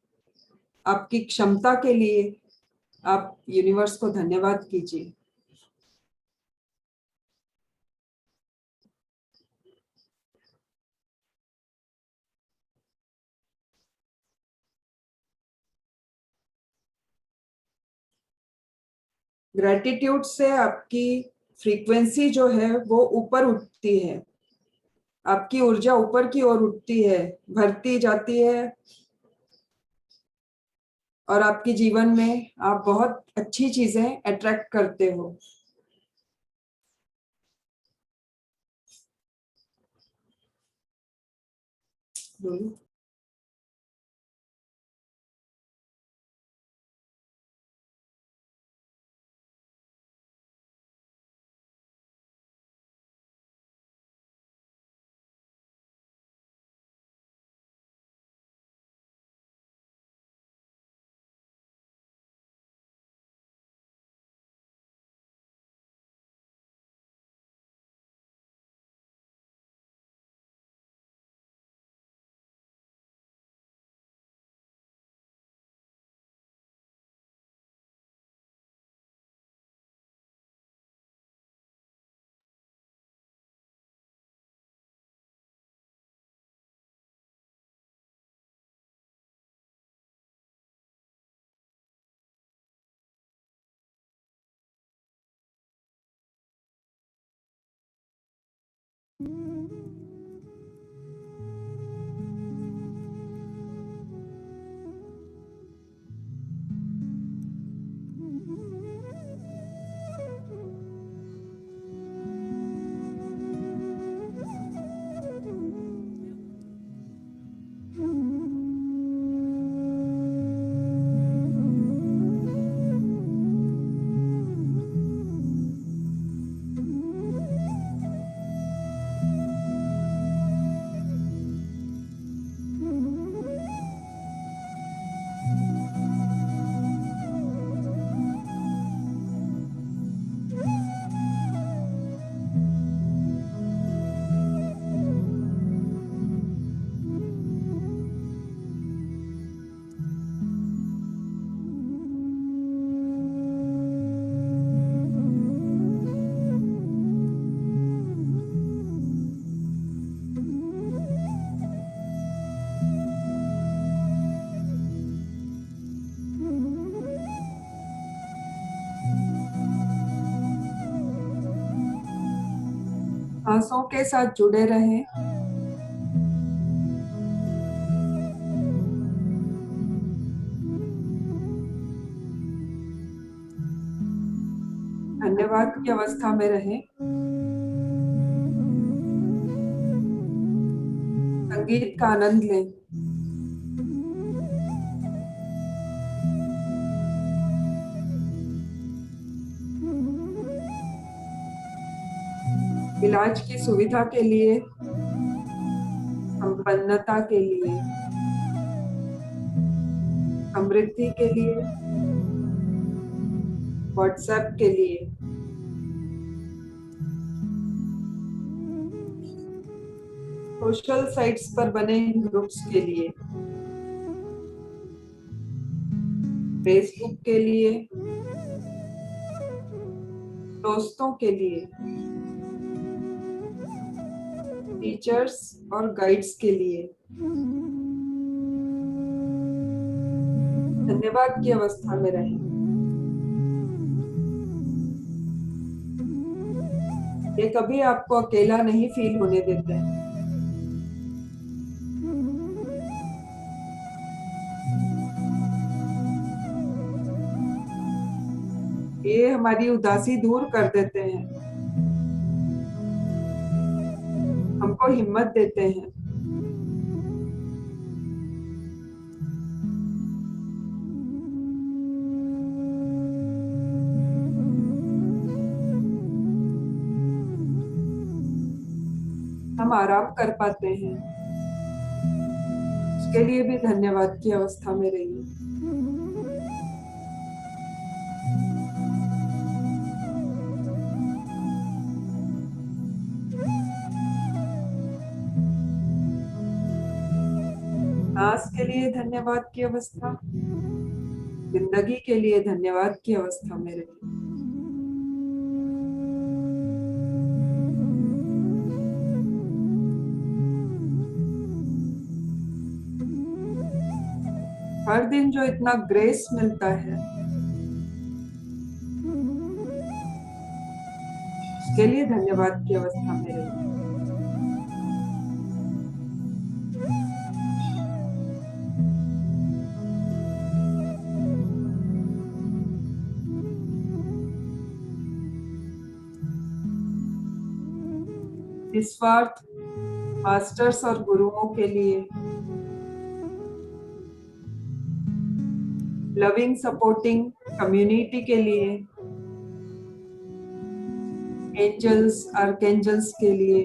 आपकी क्षमता के लिए आप यूनिवर्स को धन्यवाद कीजिए। ग्रेटिट्यूड से आपकी फ्रीक्वेंसी जो है वो ऊपर उठती है, आपकी ऊर्जा ऊपर की ओर उठती है, भरती जाती है, और आपके जीवन में आप बहुत अच्छी चीजें अट्रैक्ट करते हो। सांसों के साथ जुड़े रहें। धन्यवाद की अवस्था में रहें। संगीत का आनंद लें। इलाज की सुविधा के लिए, संपन्नता के लिए, समृद्धि के लिए, व्हाट्सएप के लिए, सोशल साइट्स पर बने ग्रुप्स के लिए, फेसबुक के लिए, दोस्तों के लिए, टीचर्स और गाइड्स के लिए। धन्यवाद की अवस्था में रहें। ये कभी आपको अकेला नहीं फील होने देते हैं। ये हमारी उदासी दूर कर देते हैं, हमको हिम्मत देते हैं। हम हम आराम कर पाते हैं, उसके लिए भी धन्यवाद की अवस्था में रहिए। सांस के लिए धन्यवाद की अवस्था, जिंदगी के लिए धन्यवाद की अवस्था में रहिए। हर दिन जो इतना ग्रेस मिलता है, उसके लिए धन्यवाद की अवस्था में रहिए। निस्वार्थ मास्टर्स और गुरुओं के लिए, लविंग सपोर्टिंग कम्युनिटी के लिए, एंजल्स आर्कएंजल्स के लिए,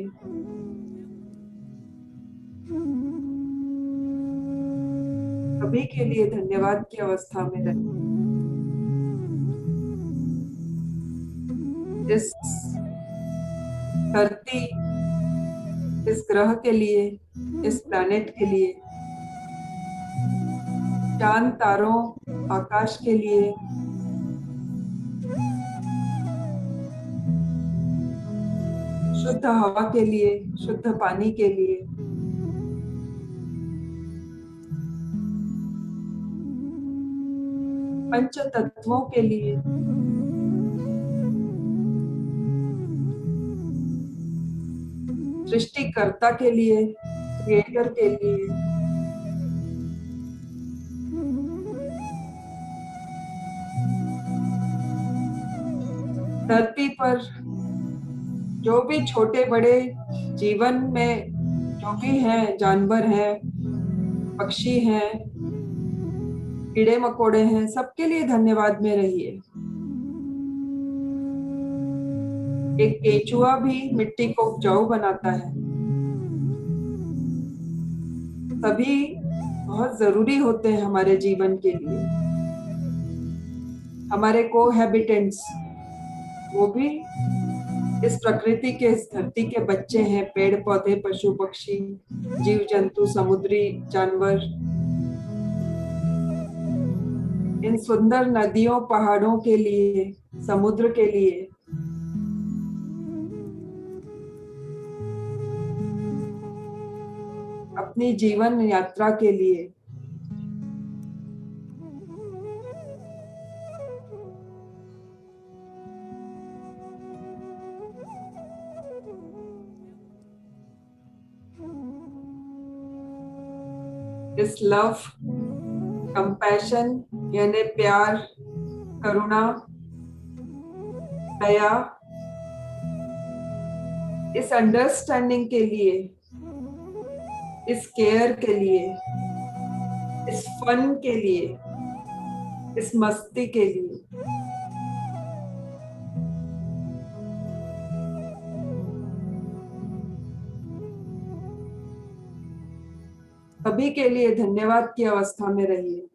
सभी के लिए धन्यवाद की अवस्था में रहें। इस धरती, इस ग्रह के लिए, इस प्लैनेट के लिए, चांद तारों आकाश के लिए, शुद्ध हवा के लिए, शुद्ध पानी के लिए, पंच तत्वों के लिए, सृष्टिकर्ता के लिए, क्रिएटर के लिए, धरती पर जो भी छोटे बड़े जीवन में जो भी हैं, जानवर हैं, पक्षी हैं, कीड़े मकोड़े हैं, सबके लिए धन्यवाद में रहिए। एक केंचुआ भी मिट्टी को उपजाऊ बनाता है। सभी बहुत जरूरी होते हैं हमारे जीवन के लिए। हमारे कोहैबिटेंट्स, वो भी इस प्रकृति के, इस धरती के बच्चे हैं। पेड़ पौधे, पशु पक्षी, जीव जंतु, समुद्री जानवर, इन सुंदर नदियों पहाड़ों के लिए, समुद्र के लिए, अपनी जीवन यात्रा के लिए, इस लव, कंपैशन यानी प्यार, करुणा, दया, इस अंडरस्टैंडिंग के लिए, इस केयर के लिए, इस फन के लिए, इस मस्ती के लिए, सभी के लिए धन्यवाद की अवस्था में रहिए।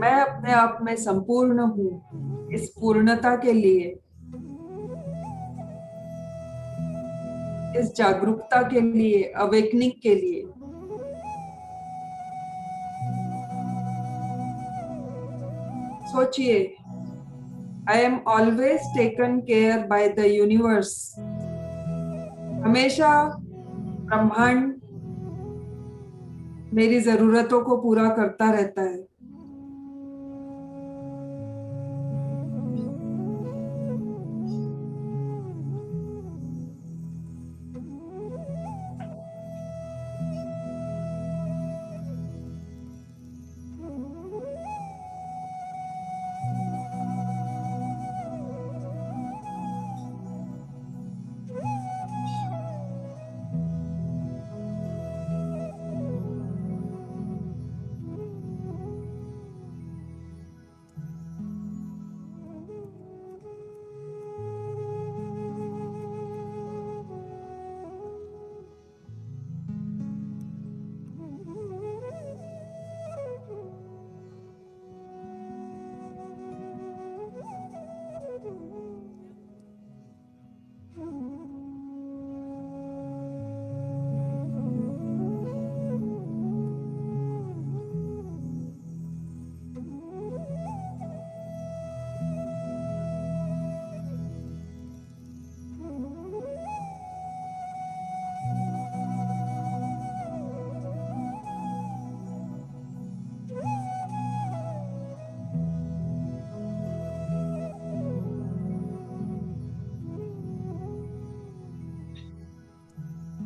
मैं अपने आप में संपूर्ण हूँ, इस पूर्णता के लिए, इस जागरूकता के लिए, अवेकनिंग के लिए, सोचिए, I am always taken care by the universe। हमेशा ब्रह्मांड मेरी जरूरतों को पूरा करता रहता है।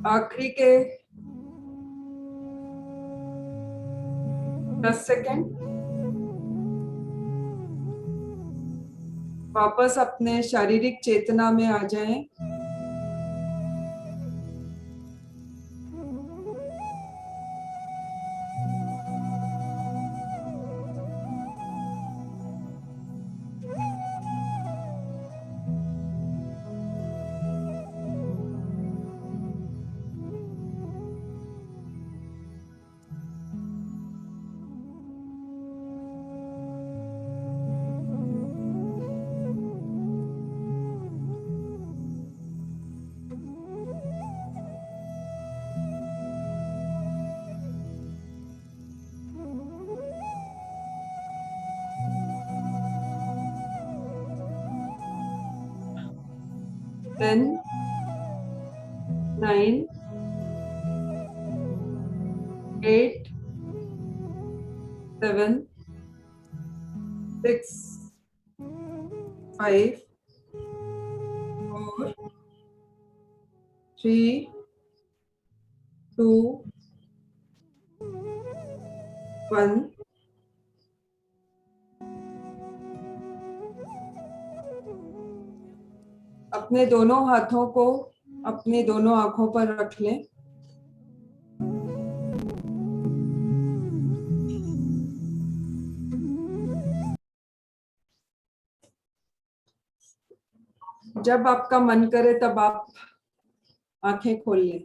आखिरी के 10 सेकेंड। वापस अपने शारीरिक चेतना में आ जाएं। Ten, 9, 8, 7, 6, 5, 4, 3, 2, 1. अपने दोनों हाथों को अपनी दोनों आंखों पर रख लें। जब आपका मन करे तब आप आंखें खोल लें।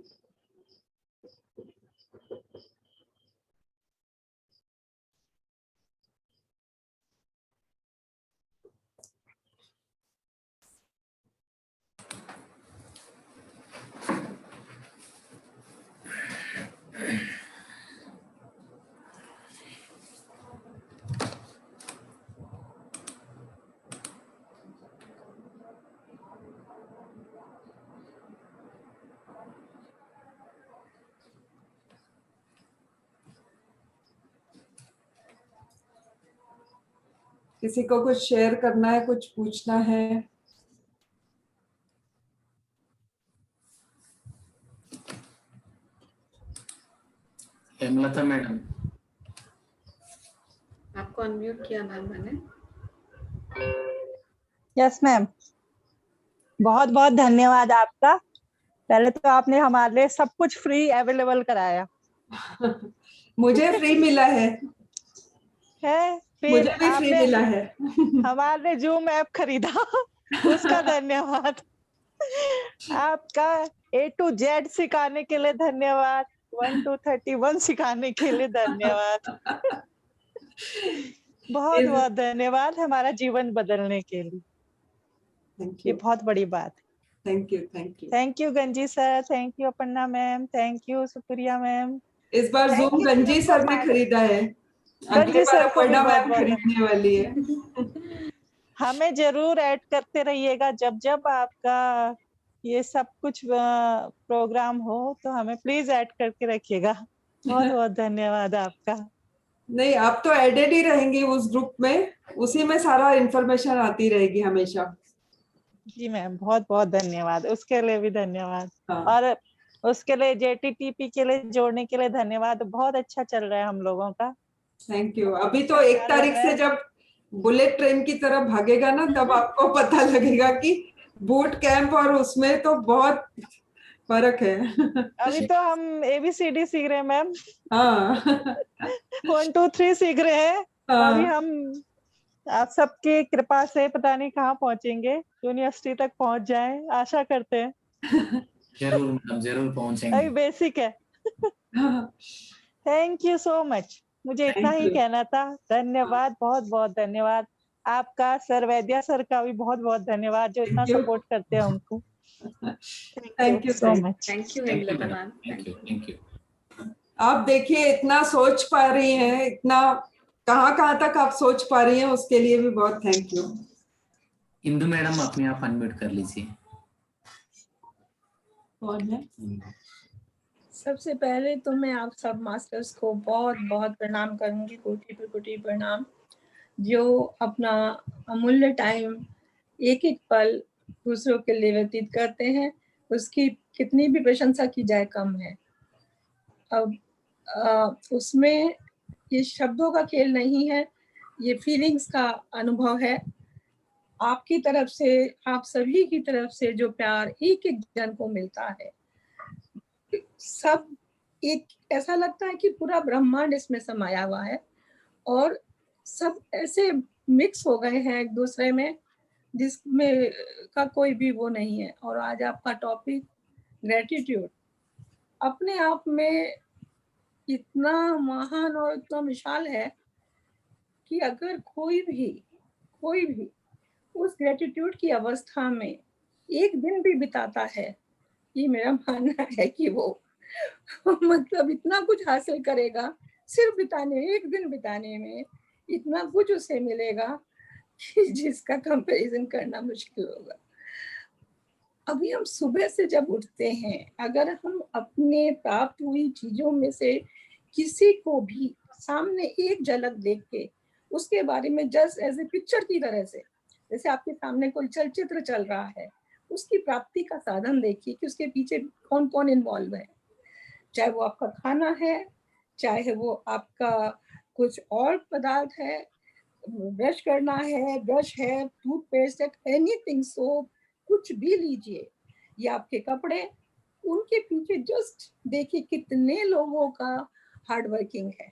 किसी को कुछ शेयर करना है, कुछ पूछना है? हेमलता मैडम, आपको अनम्यूट किया मैम मैंने। यस मैम, बहुत बहुत धन्यवाद आपका। पहले तो आपने हमारे लिए सब कुछ फ्री अवेलेबल कराया। मुझे फ्री मिला है। फिर मुझे भी फ्री मिला है। हमारे जूम ऐप खरीदा उसका धन्यवाद। आपका A to Z सिखाने के लिए धन्यवाद। 1 to 31 सिखाने के लिए धन्यवाद। बहुत बहुत धन्यवाद हमारा जीवन बदलने के लिए। ये बहुत बड़ी बात है। Thank you, thank you, thank you Ganji sir, thank you Aparna ma'am, thank you Supriya ma'am. इस बार जूम गंजी सर ने खरीदा है। गंजी सर को भी अपर्णा बहुत मैम खरीदने वाली है। हमें जरूर ऐड करते रहिएगा। जब जब आपका ये सब कुछ प्रोग्राम हो तो हमें प्लीज ऐड करके रखिएगा। बहुत बहुत धन्यवाद आपका। नहीं, आप तो एडेड ही रहेंगी उस ग्रुप में, उसी में सारा इंफॉर्मेशन आती रहेगी हमेशा। जी मैम, बहुत बहुत धन्यवाद। उसके लिए भी धन्यवाद। और उसके लिए JTTP के लिए जोड़ने के लिए धन्यवाद। बहुत अच्छा चल रहा है हम लोगों का। Thank you. अभी तो 1 तारीख से जब बुलेट ट्रेन की तरफ भागेगा ना, तब आपको पता लगेगा कि बूट कैंप और उसमें तो बहुत फर्क है। अभी तो हम ABCD सीख रहे हैं मैम। हाँ। 1 2 3 सीख रहे हैं। अभी हम आप सबकी कृपा से पता नहीं कहाँ पहुंचेंगे, यूनिवर्सिटी तक पहुंच जाएं, आशा करते हैं। जरूर मैडम, जरूर पहुंचेंगे। अभी बेसिक है। Thank you so much. मुझे इतना ही कहना था। धन्यवाद, बहुत बहुत धन्यवाद आपका। सर वैद्या सर का भी बहुत बहुत धन्यवाद जो इतना सपोर्ट करते हैं हमको। Thank you so much. Thank you Hemlata ma'am. Thank you. आप देखिए, इतना सोच पा रही हैं, इतना कहाँ तक आप सोच पा रही हैं, उसके लिए भी बहुत थैंक यू। इंदु मैडम, अपने आप अनम्यूट कर लीजिए। कौन है? सबसे पहले तो मैं आप सब मास्टर्स को बहुत बहुत प्रणाम करूंगी, कोटि पर कोटि प्रणाम, जो अपना अमूल्य टाइम एक एक पल दूसरों के लिए व्यतीत करते हैं। उसकी कितनी भी प्रशंसा की जाए कम है। अब उसमें ये शब्दों का खेल नहीं है, ये फीलिंग्स का अनुभव है। आपकी तरफ से, आप सभी की तरफ से जो प्यार एक एक जन को मिलता है, सब एक ऐसा लगता है कि पूरा ब्रह्मांड इसमें समाया हुआ है और सब ऐसे मिक्स हो गए हैं एक दूसरे में जिसमें का कोई भी वो नहीं है। और आज आपका टॉपिक ग्रेटिट्यूड अपने आप में इतना महान और इतना विशाल है कि अगर कोई भी उस ग्रेटिट्यूड की अवस्था में एक दिन भी बिताता है, ये मेरा मानना है कि वो मतलब इतना कुछ हासिल करेगा। सिर्फ एक दिन बिताने में इतना कुछ उसे मिलेगा कि जिसका कंपैरिजन करना मुश्किल होगा। अभी हम सुबह से जब उठते हैं, अगर हम अपने प्राप्त हुई चीजों में से किसी को भी सामने एक झलक देख के उसके बारे में जस्ट एज ए पिक्चर की तरह से, जैसे आपके सामने कोई चलचित्र चल रहा है, उसकी प्राप्ति का साधन देखिए कि उसके पीछे कौन कौन इन्वॉल्व है। चाहे वो आपका खाना है, चाहे वो आपका कुछ और पदार्थ है, ब्रश करना है, ब्रश है, टूथपेस्ट है, एनीथिंग, सोप, कुछ भी लीजिए, ये आपके कपड़े, उनके पीछे जस्ट देखिए कितने लोगों का हार्ड वर्किंग है।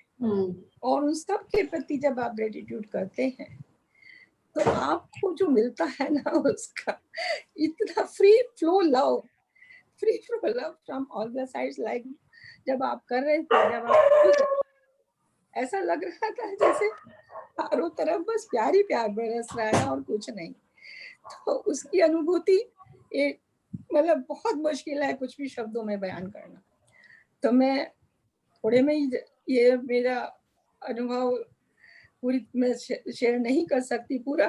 और उन सब के प्रति जब आप ग्रेटिट्यूड करते हैं तो आपको जो मिलता है ना, उसका इतना free flow love from all the sides. Like जब आप कर रहे थे, जब आप ऐसा लग रहा था जैसे चारों तरफ बस प्यार ही प्यार बरस रहा है और कुछ नहीं। तो उसकी अनुभूति एक मतलब बहुत मुश्किल है कुछ भी शब्दों में बयान करना। तो मैं थोड़े में ही ये मेरा अनुभव पूरी मैं शेयर नहीं कर सकती पूरा,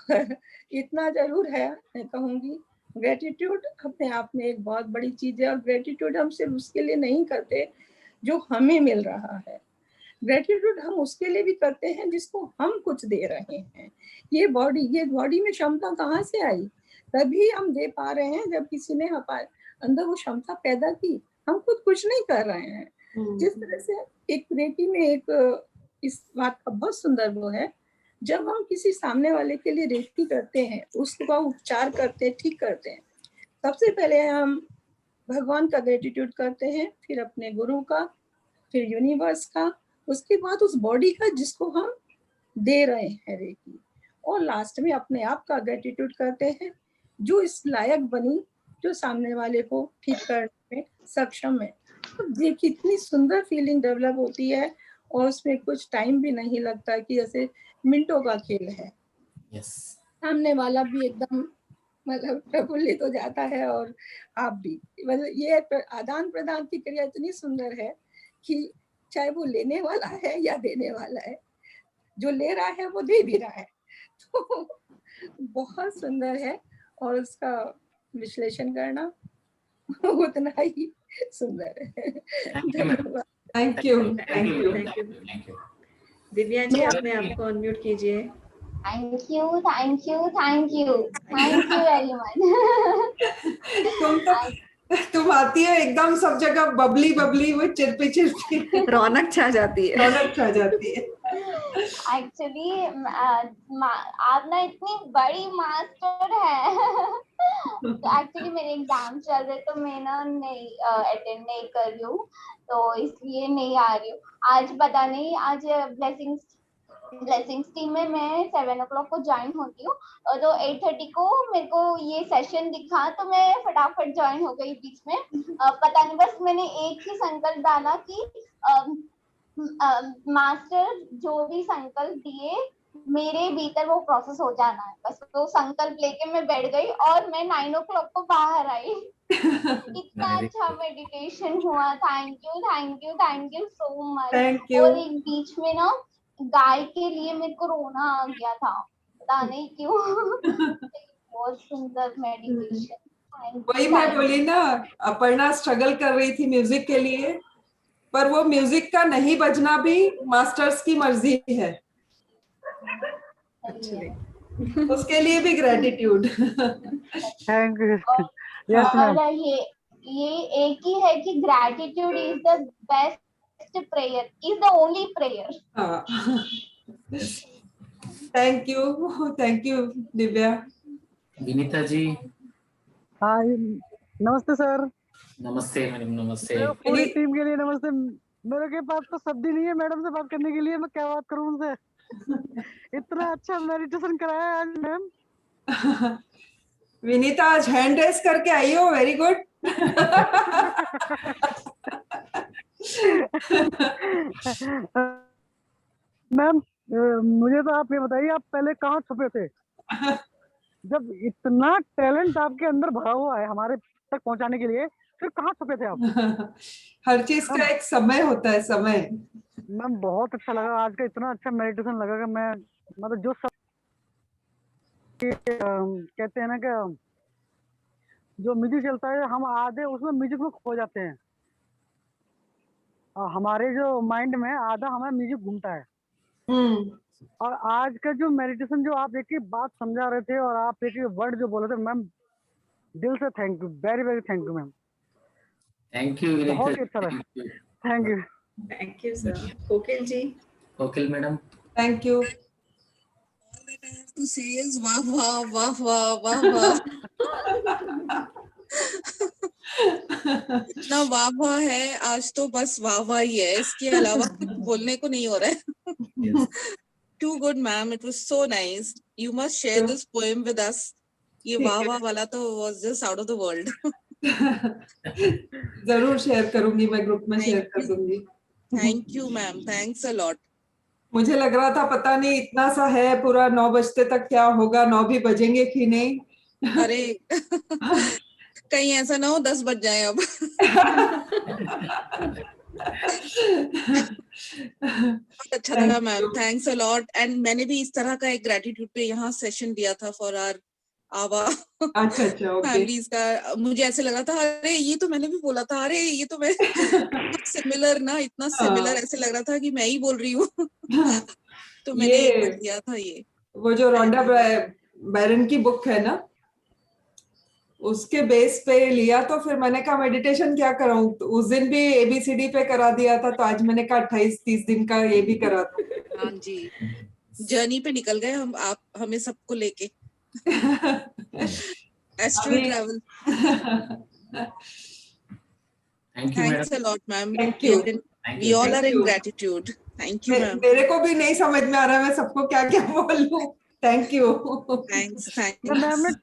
पर इतना जरूर है, मैं कहूँगी ग्रेटिट्यूड अपने आप में एक बहुत बड़ी चीज है। और ग्रेटिट्यूड हम सिर्फ उसके लिए नहीं करते जो हमें मिल रहा है, ग्रेटिट्यूड हम उसके लिए भी करते हैं जिसको हम कुछ दे रहे हैं। ये बॉडी में क्षमता कहाँ से आई? तभी हम दे पा रहे हैं जब किसी ने हमारे अंदर वो क्षमता पैदा की। हम खुद कुछ नहीं कर रहे हैं। जिस तरह से एक रेकी में एक इस बात का बहुत सुंदर वो है, जब हम किसी सामने वाले के लिए रेकी करते हैं, उसका उपचार करते हैं, ठीक करते हैं, सबसे पहले हम भगवान का ग्रेटिट्यूड करते हैं, फिर अपने गुरु का, फिर यूनिवर्स का, उसके बाद उस बॉडी का जिसको हम दे रहे हैं रेकी, और लास्ट में अपने आप का ग्रेटिट्यूड करते हैं जो इस लायक बनी, जो सामने वाले को ठीक करने में सक्षम है। तो देखिए कितनी सुंदर फीलिंग डेवलप होती है और उसमें कुछ टाइम भी नहीं लगता कि जैसे मिनटों का खेल है। सामने वाला भी एकदम मतलब प्रफुल्लित हो जाता है और आप भी, मतलब ये आदान प्रदान की क्रिया इतनी सुंदर है कि चाहे वो लेने वाला है या देने वाला है, जो ले रहा है वो दे भी रहा है, तो बहुत सुंदर है। और उसका विश्लेषण करना उतना ही सुंदर है। धन्यवाद। Thank you. दिव्या जी, अपने आप को अनम्यूट कीजिए। Thank you very much. तुम आती है एकदम सब जगह बबली वो चिरपी रौनक छा जाती है। एक्चुअली आप ना इतनी बड़ी मास्टर है। तो एक्चुअली मेरे एग्जाम चल रहे तो मैं ना नहीं अटेंड नहीं कर रही हूँ, तो इसलिए नहीं आ रही हूँ आज। पता नहीं आज ब्लेसिंग्स टीम में मैं 7 o'clock को ज्वाइन होती हूँ, तो 8:30 को मेरे को ये सेशन दिखा तो मैं फटाफट ज्वाइन हो गई बीच में। पता नहीं, बस मैंने एक ही संकल्प डाला कि मास्टर जो भी संकल्प दिए मेरे भीतर वो प्रोसेस हो जाना है, बस तो संकल्प लेके मैं बैठ गई और मैं 9 o'clock को बाहर आई। इतना अच्छा मेडिटेशन हुआ। Thank you so much. और एक बीच में ना गाय के लिए मेरे को रोना आ गया था, पता नहीं क्यों। बहुत सुंदर मेडिटेशन। वही मैं बोली ना, अपर्णा स्ट्रगल कर रही थी म्यूजिक के लिए, पर वो म्यूजिक का नहीं बजना भी मास्टर्स की मर्जी है, उसके लिए भी ग्रेटिट्यूड। Thank you. और ये एक ही है कि gratitude is the best prayer, is the only prayer. Thank you Divya. Vinita ji. हाँ नमस्ते सर। नमस्ते मैडम। नमस्ते पूरी टीम के लिए नमस्ते। मेरे के पास तो शब्द ही नहीं है मैडम से बात करने के लिए, मैं क्या बात करूं उनसे। इतना अच्छा मेडिटेशन कराया आज मैम। विनीता आज हैंड रेस करके आई हो, वेरी गुड। मैम मुझे तो आप ये बताइए, आप पहले कहाँ छुपे थे? जब इतना टैलेंट आपके अंदर भरा हुआ है हमारे तक पहुंचाने के लिए, फिर कहाँ छुपे थे आप? हर चीज का एक समय होता है, समय। मैम बहुत अच्छा लगा आज का, इतना अच्छा मेडिटेशन लगा कि मैं मतलब जो सब कहते हैं ना कि जो म्यूजिक चलता है हम आधे उसमें म्यूजिक में खो जाते हैं। हमारे जो माइंड में आधा हमारा म्यूजिक घूमता है। और आज का जो मेडिटेशन, जो आप एक ही बात समझा रहे थे और आप एक ही वर्ड जो बोले थे मैम, दिल से thank you, very very thank you ma'am. Thank you Vinita. बहुत अच्छा लगा। Thank you sir. Kokil ji. Kokil madam. Thank you. To say is वाह वाह वाह वाह वाह वाह। इतना वाह वाह है आज तो, बस वाह वाह ही है, इसके अलावा कुछ बोलने को नहीं हो रहा है। Too good ma'am, it was so nice. You must share this poem with us. ये वाह वाह वाला तो was just out of the world. जरूर शेयर करूंगी, मैं ग्रुप में शेयर कर दूंगी। Thank you ma'am, thanks a lot. मुझे लग रहा था पता नहीं इतना सा है पूरा 9 बजते तक क्या होगा, 9 भी बजेंगे कि नहीं। अरे कहीं ऐसा ना हो 10 बज जाए अब। अच्छा लगा ma'am, thanks a lot. And मैंने भी इस तरह का एक ग्रेटिट्यूड पे यहाँ सेशन दिया था फॉर आवर आवा फैमिलीज का। मुझे ऐसे लगा था अरे ये तो मैंने भी बोला था, अरे ये तो मैं सिमिलर ना, इतना सिमिलर ऐसे लग रहा था कि मैं ही बोल रही हूँ। तो मैंने एक बार किया था ये। वो जो रोंडा बैरन की बुक है ना, उसके बेस पे लिया, तो फिर मैंने कहा मेडिटेशन क्या कराऊं। तो उस दिन भी ABCD पे करा दिया था, तो आज मैंने कहा 28-30 दिन का ये भी करा दूं। हाँ जी, जर्नी पे निकल गए हम, आप हमें सबको लेके। Astral travel. Thanks a lot ma'am. Thank you. We all are in gratitude. Thank you ma'am. मेरे को भी नहीं समझ में आ रहा है मैं सबको क्या क्या बोलूं। Thank you. थैंक्स। मैम ने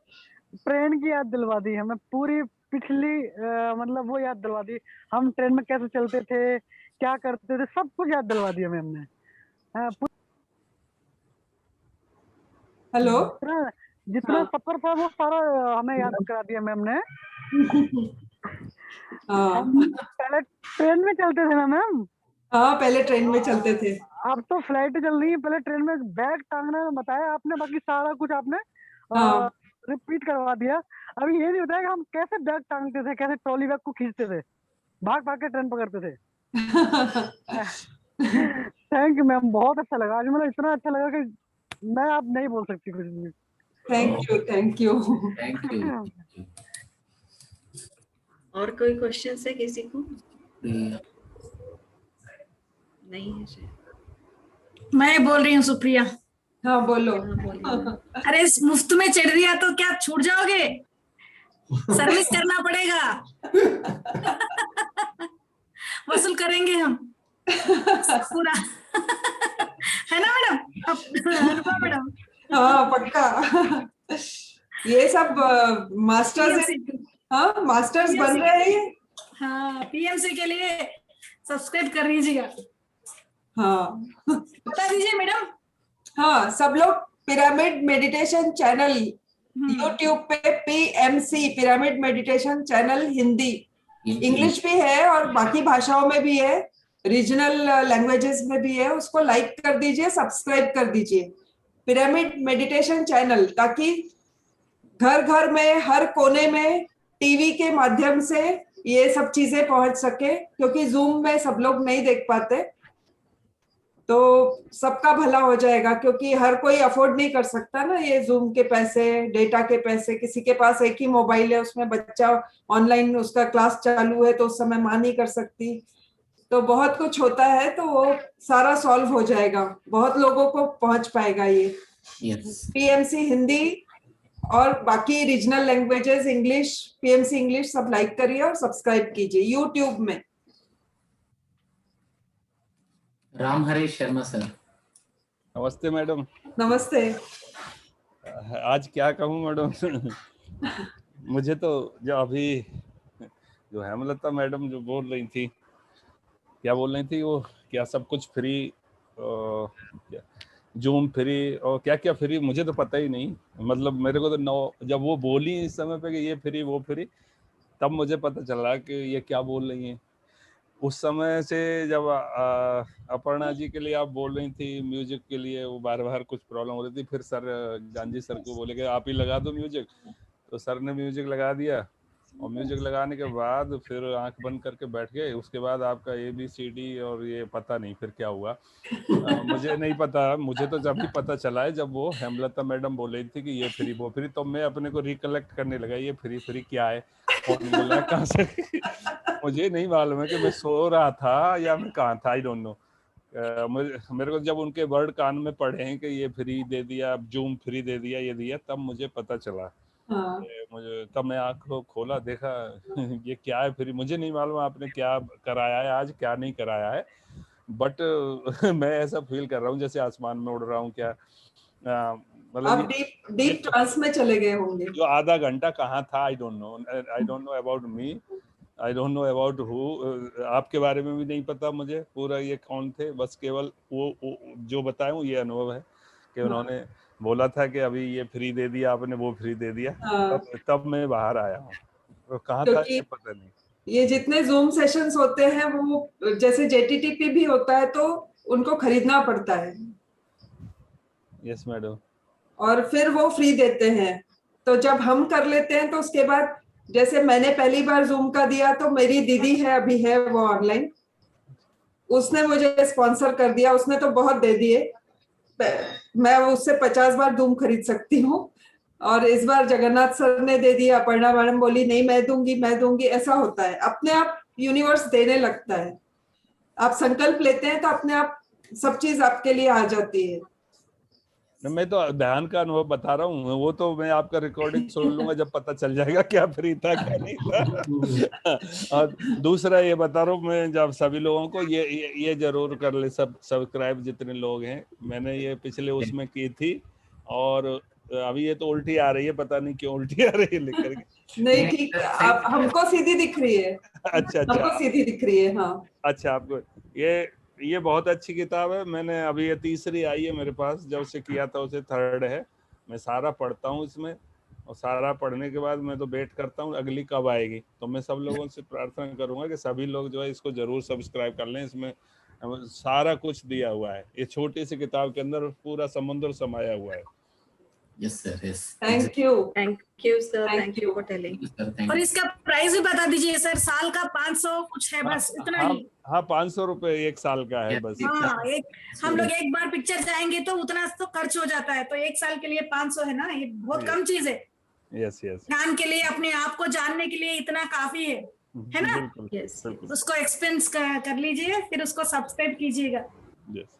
ट्रेन की याद दिलवा दी हमें, पूरी पिछली मतलब वो याद दिलवा दी। हम ट्रेन में कैसे चलते थे, क्या करते थे, सब कुछ याद दिलवा दिया मैम ने। हेलो। जितना सफर था वो सारा हमें याद करा दिया मैम ने। पहले ट्रेन में चलते थे ना मैम। हाँ, पहले ट्रेन में चलते थे। अब तो फ्लाइट चल रही है, पहले ट्रेन में बैग टांगना बताया आपने, बाकी सारा कुछ आपने रिपीट करवा दिया। अभी ये नहीं बताया कि हम कैसे बैग टांगते थे, कैसे ट्रॉली बैग को खींचते थे, भाग भाग के ट्रेन पकड़ते थे। थैंक यू मैम, बहुत अच्छा लगा आज, मतलब इतना अच्छा लगा कि मैं आप नहीं बोल सकती कुछ भी। Thank you. Thank you. Thank you. और कोई क्वेश्चन है किसी को? नहीं है शायद। मैं बोल रही हूँ सुप्रिया। हाँ बोलो। अरे मुफ्त में चढ़ दिया तो क्या छूट जाओगे? सर्विस करना पड़ेगा। वसूल करेंगे हम पूरा। है ना मैडम? अनुपमा मैडम। हाँ पक्का। ये सब मास्टर्स, हाँ मास्टर्स बन रहे हैं। हाँ, PMC के लिए सब्सक्राइब कर लीजिएगा। हाँ बता दीजिए मैडम। हाँ, सब लोग पिरामिड मेडिटेशन चैनल YouTube पे PMC pyramid meditation channel, Hindi English भी है और बाकी भाषाओं में भी है, रीजनल लैंग्वेजेस में भी है। उसको लाइक कर दीजिए, सब्सक्राइब कर दीजिए पिरामिड मेडिटेशन चैनल, ताकि घर घर में हर कोने में टीवी के माध्यम से ये सब चीजें पहुंच सके, क्योंकि जूम में सब लोग नहीं देख पाते। तो सबका भला हो जाएगा, क्योंकि हर कोई अफोर्ड नहीं कर सकता ना ये जूम के पैसे, डेटा के पैसे। किसी के पास एक ही मोबाइल है, उसमें बच्चा ऑनलाइन उसका क्लास चालू है तो उस समय माँ नहीं कर सकती, तो बहुत कुछ होता है, तो वो सारा सॉल्व हो जाएगा, बहुत लोगों को पहुंच पाएगा ये। पीएमसी हिंदी और बाकी regional languages, English, PMC English सब लाइक करिए और सब्सक्राइब कीजिए यूट्यूब में। राम हरेश शर्मा सर। नमस्ते मैडम। नमस्ते। आज क्या कहूँ मैडम मुझे तो जो अभी जो हेमलता मैडम जो बोल रही थी, क्या बोल रही थी वो, क्या सब कुछ फ्री, जूम फ्री और क्या क्या फ्री, मुझे तो पता ही नहीं। मतलब मेरे को तो जब वो बोली इस समय पे कि ये फ्री वो फ्री, तब मुझे पता चला कि ये क्या बोल रही हैं। उस समय से जब अपर्णा जी के लिए आप बोल रही थी म्यूजिक के लिए, वो बार बार कुछ प्रॉब्लम हो रही थी, फिर सर गांधी सर को बोले कि आप ही लगा दो म्यूजिक, तो सर ने म्यूजिक लगा दिया, और म्यूजिक लगाने के बाद फिर आंख बंद करके बैठ गए। उसके बाद आपका ABCD और ये पता नहीं फिर क्या हुआ, मुझे नहीं पता। मुझे तो जब भी पता चला है जब वो हेमलता मैडम बोल रही थी कि ये फ्री वो फ्री, तो मैं अपने को रिकलेक्ट करने लगा ये फ्री फ्री क्या है, कौन बोला, कहाँ से मुझे नहीं मालूम है कि मैं सो रहा था या मैं कहाँ था, आई डोंट नो। मेरे को जब उनके वर्ड कान में पढ़े हैं कि ये फ्री दे दिया, जूम फ्री दे दिया, ये दिया, तब मुझे पता चला। मुझे तब मैं आँख खोला, देखा ये क्या है फ्री, मुझे नहीं मालूम आपने क्या कराया है आज, क्या नहीं कराया है, बट मैं ऐसा फील कर रहा हूँ जैसे आसमान में उड़ रहा हूँ। क्या मतलब डीप ट्रांस में चले गए होंगे। जो आधा घंटा कहाँ था, I don't know about me, I don't know about who, आपके बारे में भी नहीं पता मुझे पूरा ये कौन थे, बस केवल वो जो बताया हूँ ये अनुभव है कि उन्होंने बोला था कि अभी ये फ्री दे दिया आपने, वो फ्री दे दिया, तब मैं बाहर आया हूँ, तो कहाँ था ये पता नहीं। ये जितने जूम सेशंस होते हैं वो जैसे JTTP भी होता है तो उनको खरीदना पड़ता है। Yes madam. और फिर वो फ्री देते हैं, तो जब हम कर लेते हैं तो उसके बाद, जैसे मैंने पहली बार जूम का दिया तो मेरी दीदी है, अभी है वो ऑनलाइन, उसने मुझे स्पॉन्सर कर दिया, उसने तो बहुत दे दिए, मैं उससे 50 बार जूम खरीद सकती हूँ। और इस बार जगन्नाथ सर ने दे दिया, अपर्णा मैडम बोली नहीं मैं दूंगी, ऐसा होता है, अपने आप यूनिवर्स देने लगता है। आप संकल्प लेते हैं तो अपने आप सब चीज आपके लिए आ जाती है। मैं तो ध्यान का अनुभव बता रहा हूँ, वो तो मैं आपका रिकॉर्डिंग सुन लूंगा जब पता चल जाएगा क्या फ्री था क्या नहीं था। और दूसरा ये बता रहा हूँ मैं, जब सभी लोगों को ये जरूर कर ले, सब सब्सक्राइब जितने लोग हैं, मैंने ये पिछले उसमें की थी, और अभी ये तो उल्टी आ रही है, पता नहीं क्यों उल्टी आ रही है लिख करके। नहीं ठीक, आप हमको सीधी दिख रही है। अच्छा हमको सीधी दिख रही है। हाँ अच्छा, आपको ये बहुत अच्छी किताब है, मैंने अभी ये तीसरी आई है मेरे पास, जब से किया था उसे थर्ड है, मैं सारा पढ़ता हूँ इसमें, और सारा पढ़ने के बाद मैं तो वेट करता हूँ अगली कब आएगी। तो मैं सब लोगों से प्रार्थना करूंगा कि सभी लोग जो है इसको जरूर सब्सक्राइब कर लें, इसमें सारा कुछ दिया हुआ है, ये छोटी सी किताब के अंदर पूरा समुद्र समाया हुआ है। Yes sir, yes. Thank you sir, thank you for telling. और इसका प्राइस भी बता दीजिए सर, साल का 500 कुछ है बस, इतना ही? हाँ 500 रुपए एक साल का है बस। हाँ, हम लोग एक बार पिक्चर जाएंगे तो उतना तो खर्च हो जाता है, तो एक साल के लिए 500 है ना, ये बहुत कम चीज है। Yes yes. ज्ञान के लिए, अपने आप को जानने के लिए इतना काफी है ना? यस। उसको एक्सपेंस कर लीजिए, फिर उसको सब्सक्राइब कीजिएगा। Yes.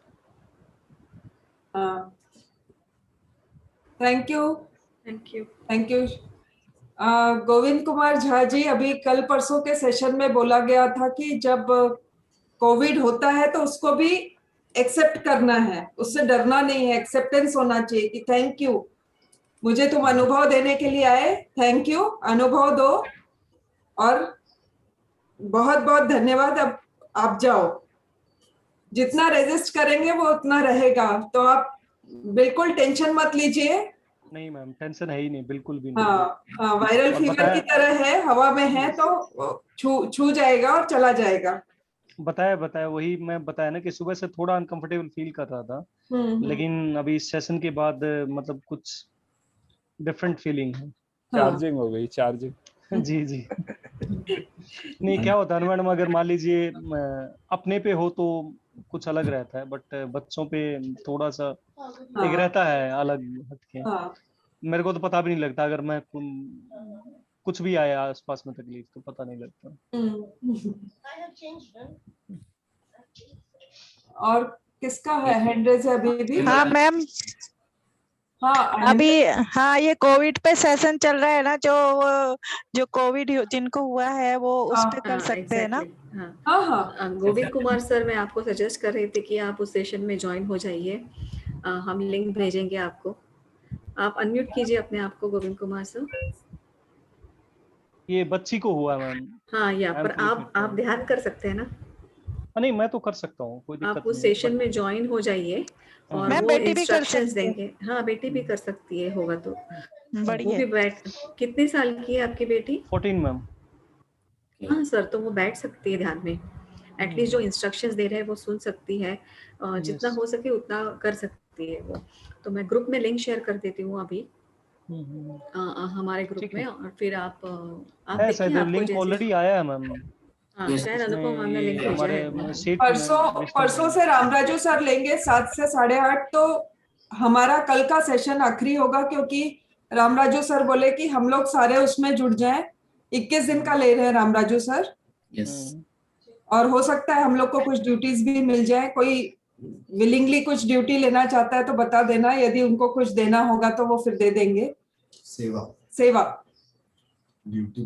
Thank you. Govind Kumar Jha ji, अभी कल परसों के सेशन में बोला गया था कि जब कोविड होता है तो उसको भी एक्सेप्ट करना है, उससे डरना नहीं है, एक्सेप्टेंस होना चाहिए कि थैंक यू, मुझे तुम अनुभव देने के लिए आए, थैंक यू, अनुभव दो और बहुत बहुत धन्यवाद, अब आप जाओ। जितना रेजिस्ट करेंगे वो उतना रहेगा, तो आप बिल्कुल टेंशन मत लीजिए। नहीं मैम, टेंशन है ही नहीं, बिल्कुल भी नहीं। हाँ, वायरल फीवर की तरह है, हवा में है तो छू जाएगा और चला जाएगा। बताया वही मैं बताया ना कि सुबह से थोड़ा अनकंफर्टेबल फील कर रहा था, लेकिन अभी इस सेशन के बाद मतलब कुछ डिफरेंट फीलिंग है। चार्जिंग हो गई, चार्जिंग। जी नहीं, क्या होता है मैडम, अगर मान लीजिए अपने पे हो तो कुछ अलग रहता है, बट बच्चों पे थोड़ा सा एक रहता है अलग हटके। मेरे को तो पता भी नहीं लगता, अगर मैं कुछ भी आया आसपास में तकलीफ तो पता नहीं लगता। और किसका है हैंड रेज है अभी भी? हाँ मैम, हाँ अभी हाँ ये कोविड पे सेशन चल रहा है ना, जो कोविड जिनको हुआ है वो उस पे कर सकते हैं ना। हाँ गोविंद कुमार सर, मैं आपको सजेस्ट कर रही थी कि आप उस सेशन में ज्वाइन हो जाइए। हम लिंक भेजेंगे आपको। आप अनम्यूट कीजिए अपने आप को, गोविंद कुमार सर। ये बच्ची को हुआ मैम। हाँ, या पर आप ध्यान कर सकते हैं ना? नहीं, मैं तो कर सकता हूँ, कोई दिक्कत आप उस सेशन में ज्वाइन हो जाइए और वो इंस्ट्रक्शंस देंगे। हाँ, बेटी भी कर सकती है, होगा तो वो भी बैठ। कितने साल की है आपकी बेटी? 14 मैम। हाँ सर, तो वो बैठ सकती है ध्यान में। एटलीस्ट जो इंस्ट्रक्शंस दे रहे हैं वो सुन सकती है, जितना हो सके उतना कर सकती है वो। तो मैं ग्रुप में लिंक शेयर कर देती हूँ अभी हमारे ग्रुप में, और फिर आप देखिए, आपको लिंक ऑलरेडी आया है मैम। शायद अनुपम मैम ने लिंक भेजा है। परसों से रामराजू सर लेंगे 7 से 8:30, तो हमारा कल का सेशन आखिरी होगा, क्योंकि रामराजू सर बोले कि हम लोग सारे उसमें जुड़ जाएं। 21 दिन का ले रहे हैं रामराजू सर। और हो सकता है हम लोग को कुछ ड्यूटीज भी मिल जाए। कोई विलिंगली कुछ ड्यूटी लेना चाहता है तो बता देना, यदि उनको कुछ देना होगा तो वो फिर दे देंगे। सेवा ड्यूटी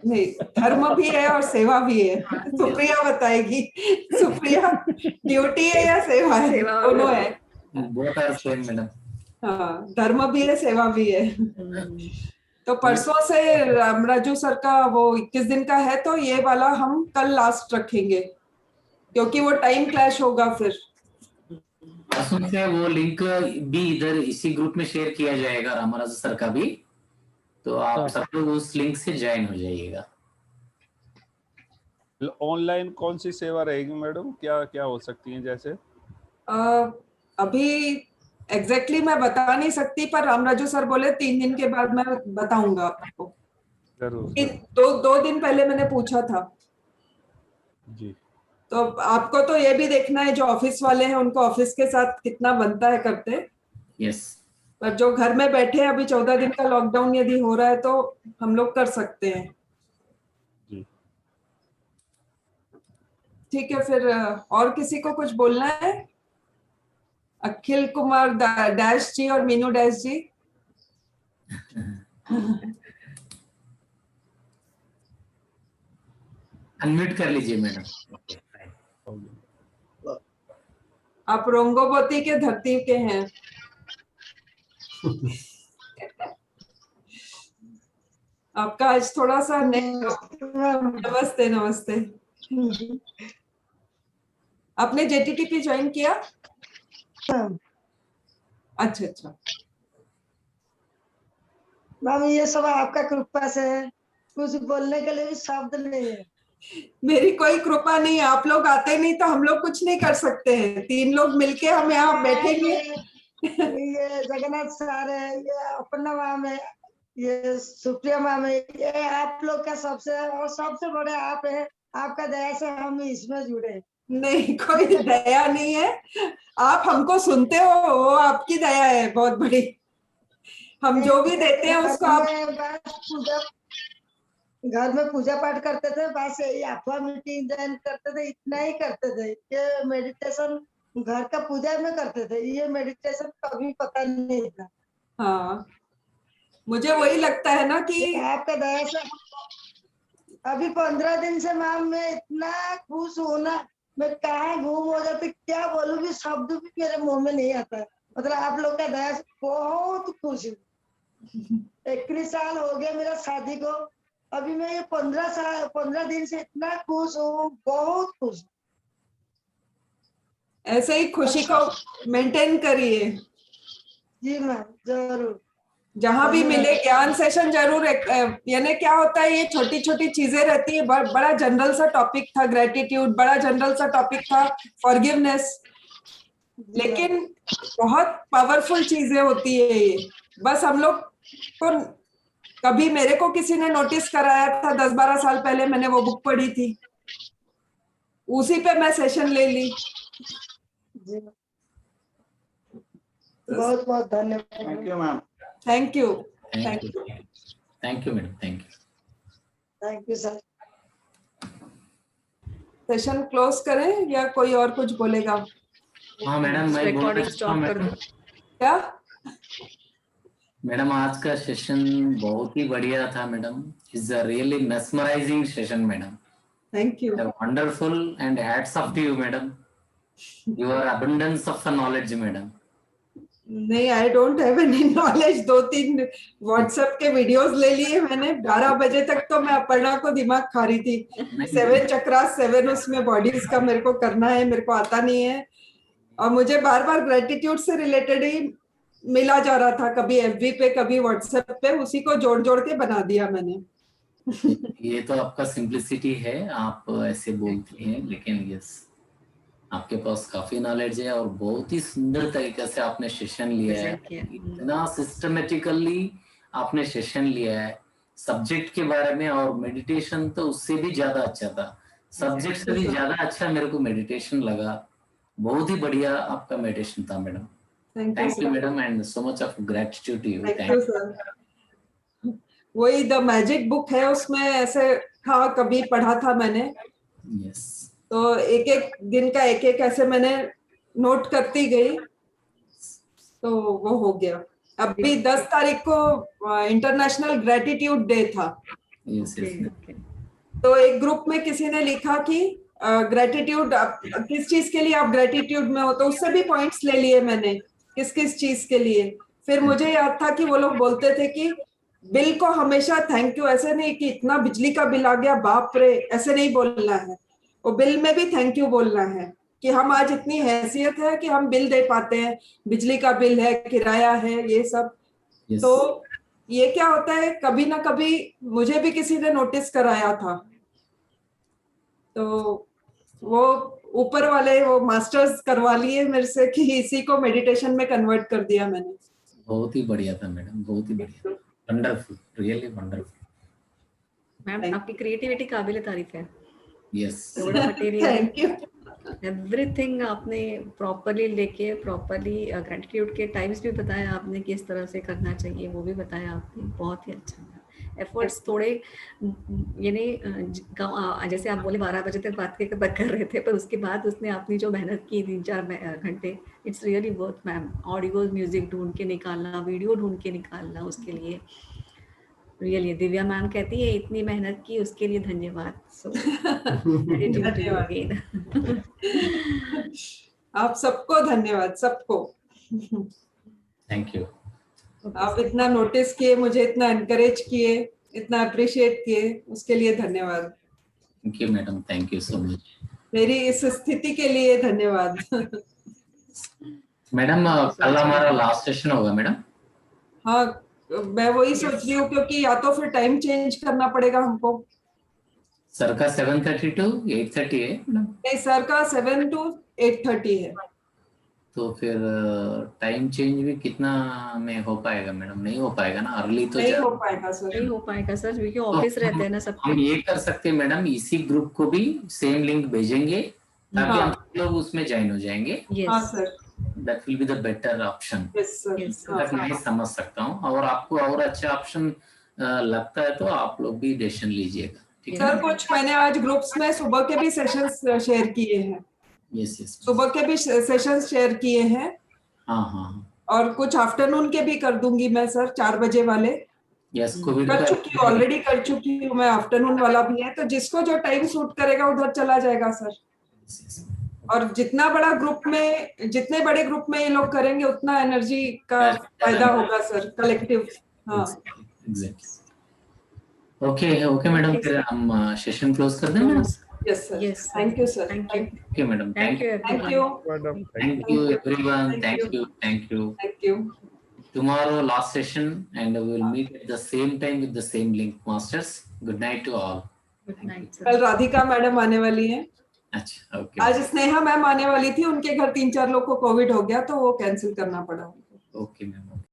नहीं, धर्म भी है और सेवा भी है। सुप्रिया बताएगी, सुप्रिया ड्यूटी है या सेवा है? दोनों है। हाँ, धर्म भी है, सेवा भी है। तो परसों से रामराजू सर का वो 21 दिन का है, तो ये वाला हम कल लास्ट रखेंगे, क्योंकि वो टाइम क्लैश होगा फिर। परसों से वो लिंक भी इधर इसी ग्रुप में शेयर किया जाएगा, रामराजू सर का भी, तो आप सब लोग उस लिंक से ज्वाइन हो जाइएगा। ऑनलाइन कौन सी सेवा रहेगी मैडम, क्या क्या हो सकती है? जैसे अभी एग्जैक्टली मैं बता नहीं सकती, पर रामराजू सर बोले 3 दिन के बाद मैं बताऊंगा आपको। जरूर। 2 दिन पहले मैंने पूछा था जी। तो आपको तो ये भी देखना है, जो ऑफिस वाले हैं उनको ऑफिस के साथ कितना बनता है करते। यस। पर जो घर में बैठे हैं, अभी 14 दिन का लॉकडाउन यदि हो रहा है तो हम लोग कर सकते हैं। ठीक है, फिर और किसी को कुछ बोलना है? अखिल कुमार डैश जी और मीनू डैश जी। अनम्यूट कर लीजिए मैडम। आप रोंगोबोती के धरती के हैं। आपका आज थोड़ा सा नमस्ते नमस्ते। आपने JTTP ज्वाइन किया? अच्छा अच्छा मैम, ये सब आपका कृपा से है, कुछ बोलने के लिए भी शब्द नहीं है। मेरी कोई कृपा नहीं, आप लोग आते नहीं तो हम लोग कुछ नहीं कर सकते हैं। 3 लोग मिलके हम यहाँ बैठेंगे। ये जगन्नाथ सर है, ये अपना मैम है, ये सुप्रिया मैम है, ये आप लोग का सबसे और सबसे बड़े आप है। आपका दया से हम इसमें जुड़े। नहीं, कोई दया नहीं है, आप हमको सुनते हो, वो आपकी दया है बहुत बड़ी। हम जो भी देते हैं उसको आप घर में पूजा पाठ करते थे, बस यही अफवाह मीटिंग ज्वाइन करते थे, इतना ही करते थे। ये मेडिटेशन घर का पूजा में करते थे, ये मेडिटेशन कभी पता नहीं था। हाँ, मुझे वही लगता है ना कि आपका दया से अभी 15 दिन से मैम मैं इतना खुश हूँ ना, मैं कहाँ घूम हो जाती, क्या बोलूं भी, शब्द भी मेरे मुंह में नहीं आता। मतलब आप लोग का दया से बहुत खुश हूँ। 21 साल हो गया मेरा शादी को, अभी मैं ये 15 दिन से इतना खुश हूँ, बहुत खुश। ऐसे ही खुशी को मेंटेन करिए। जी मैम, जरूर। जहां भी मिले ज्ञान सेशन जरूर। यानी क्या होता है, ये छोटी छोटी चीजें रहती है। बड़ा जनरल सा टॉपिक था ग्रेटिट्यूड, बड़ा जनरल सा टॉपिक था फॉरगिवनेस, लेकिन बहुत पावरफुल चीजें होती है ये। बस हम लोग को कभी, मेरे को किसी ने नोटिस कराया था 10-12 साल पहले, मैंने वो बुक पढ़ी थी, उसी पे मैं सेशन ले ली। बहुत बहुत धन्यवाद। Thank you ma'am. Thank you. Thank you madam. Thank you sir. Session close करें या कोई और कुछ बोलेगा? हाँ मैडम, मैं रिकॉर्डिंग स्टॉप कर दो। क्या मैडम, आज का सेशन बहुत ही बढ़िया था madam. It's a really mesmerising session madam. Thank you. Wonderful and hats off to you madam. Your abundance of knowledge madam. नहीं, I don't have any knowledge. 2-3 WhatsApp के वीडियोस ले लिए मैंने। 12 बजे तक तो मैं अपर्णा को दिमाग खा रही थी। 7 चक्रास 7 उसमें बॉडीज का मेरे को करना है, मेरे को आता नहीं है। और मुझे बार बार ग्रेटिट्यूड से रिलेटेड ही मिला जा रहा था, कभी एफबी पे कभी व्हाट्सएप पे, उसी को जोड़ जोड़ के बना दिया मैंने। ये तो आपका सिंप्लिसिटी है, आप ऐसे बोलती हैं, लेकिन यस आपके पास काफी नॉलेज है और बहुत ही सुंदर तरीके से आपने सेशन लिया है। इतना सिस्टमेटिकली आपने सेशन लिया है सब्जेक्ट के बारे में, और मेडिटेशन तो उससे भी ज्यादा अच्छा था। सब्जेक्ट से भी ज्यादा अच्छा मेरे को मेडिटेशन लगा। बहुत ही बढ़िया आपका मेडिटेशन था madam. Thank you madam and so much of gratitude to you. Thank you sir. वही द मैजिक बुक है, उसमें ऐसे था, कभी पढ़ा था मैंने। यस। तो एक एक दिन का एक एक ऐसे मैंने नोट करती गई, तो वो हो गया। अभी 10 तारीख को इंटरनेशनल ग्रेटिट्यूड डे था। तो एक ग्रुप में किसी ने लिखा कि ग्रेटिट्यूड किस चीज के लिए आप ग्रेटिट्यूड में हो, तो उससे भी पॉइंट्स ले लिए मैंने, किस किस चीज के लिए। फिर मुझे याद था कि वो लोग बोलते थे कि बिल को हमेशा थैंक यू, ऐसे नहीं कि इतना बिजली का बिल आ गया बाप रे, ऐसे नहीं बोलना है। वो बिल में भी थैंक यू बोलना है कि हम आज इतनी हैसियत है कि हम बिल दे पाते हैं, बिजली का बिल है, किराया है, ये सब। तो ये क्या होता है, कभी ना कभी मुझे भी किसी ने नोटिस कराया था, तो वो ऊपर वाले वो मास्टर्स करवा लिए मेरे से कि इसी को मेडिटेशन में कन्वर्ट कर दिया मैंने। बहुत ही बढ़िया था मैडम, बहुत ही बढ़िया, वंडरफुल, रियली वंडरफुल। मैम आपकी क्रिएटिविटी काबिल तारीफ है। Yes, thank you. एवरीथिंग आपने प्रॉपरली लेके, प्रॉपरली ग्रेटिट्यूड के टाइप्स भी बताया आपने, किस तरह से करना चाहिए वो भी बताया आपने, बहुत ही अच्छा। एफर्ट्स थोड़े ये नहीं, जैसे आप बोले 12 बजे तक बात कर रहे थे, पर उसके बाद उसने अपनी जो मेहनत की 3-4 घंटे, it's really worth ma'am. Audio music ढूंढ के निकालना, वीडियो ढूंढ के निकालना, उसके लिए रियली दिव्या मैम कहती है इतनी मेहनत की, उसके लिए धन्यवाद। सो आप सबको धन्यवाद, सबको थैंक यू। आप इतना नोटिस किए, मुझे इतना एनकरेज किए, इतना अप्रिशिएट किए, उसके लिए धन्यवाद। Thank you madam, thank you so much. मेरी इस स्थिति के लिए धन्यवाद। मैडम कल हमारा लास्ट सेशन होगा मैडम। हाँ, मैं वही सोच रही हूँ, क्योंकि या तो फिर टाइम चेंज करना पड़ेगा हमको। सर का 7:30 to 8:30 है मैडम? नहीं, सर का 7 to 8:30 है। तो फिर टाइम चेंज भी कितना में हो पाएगा मैडम? नहीं हो पाएगा ना, अर्ली तो नहीं हो पाएगा सर, नहीं हो पाएगा सर, क्योंकि ऑफिस रहते हैं ना सब। हम ये कर सकते हैं मैडम, इसी ग्रुप को भी सेम लिंक भेजेंगे ताकि हम लोग उसमें ज्वाइन हो जाएंगे। हाँ sir, that will be the better option। yes sir, yes sir। मैं समझ सकता हूँ, और आपको और अच्छा ऑप्शन लगता है तो आप लोग भी डिसीजन लीजिएगा, ठीक है सर। कुछ मैंने आज ग्रुप्स में सुबह के भी सेशंस शेयर किए हैं। यस यस, सुबह के भी सेशंस शेयर किए हैं। हाँ हाँ, और कुछ आफ्टरनून के भी कर दूंगी मैं सर, 4 बजे वाले। यस, कोविड कर चुकी हूँ, ऑलरेडी कर चुकी हूँ मैं। आफ्टरनून वाला भी है, तो जिसको जो टाइम सूट करेगा उधर चला जाएगा सर। और जितना बड़ा ग्रुप में, जितने बड़े ग्रुप में ये लोग करेंगे, उतना एनर्जी का फायदा होगा सर, कलेक्टिव। हाँ एग्जैक्टली। ओके मैडम, फिर हम सेशन क्लोज कर दें madam? Yes sir, yes, thank you sir, thank you madam, thank you everyone, thank you. Tomorrow last session and we will meet at the same time with the same link, masters. Good night to all. Good night sir. कल Radhika madam आने वाली है। अच्छा, okay. आज Sneha ma'am आने वाली थी, उनके घर 3-4 लोग को कोविड हो गया, तो वो कैंसिल करना पड़ा। Okay ma'am.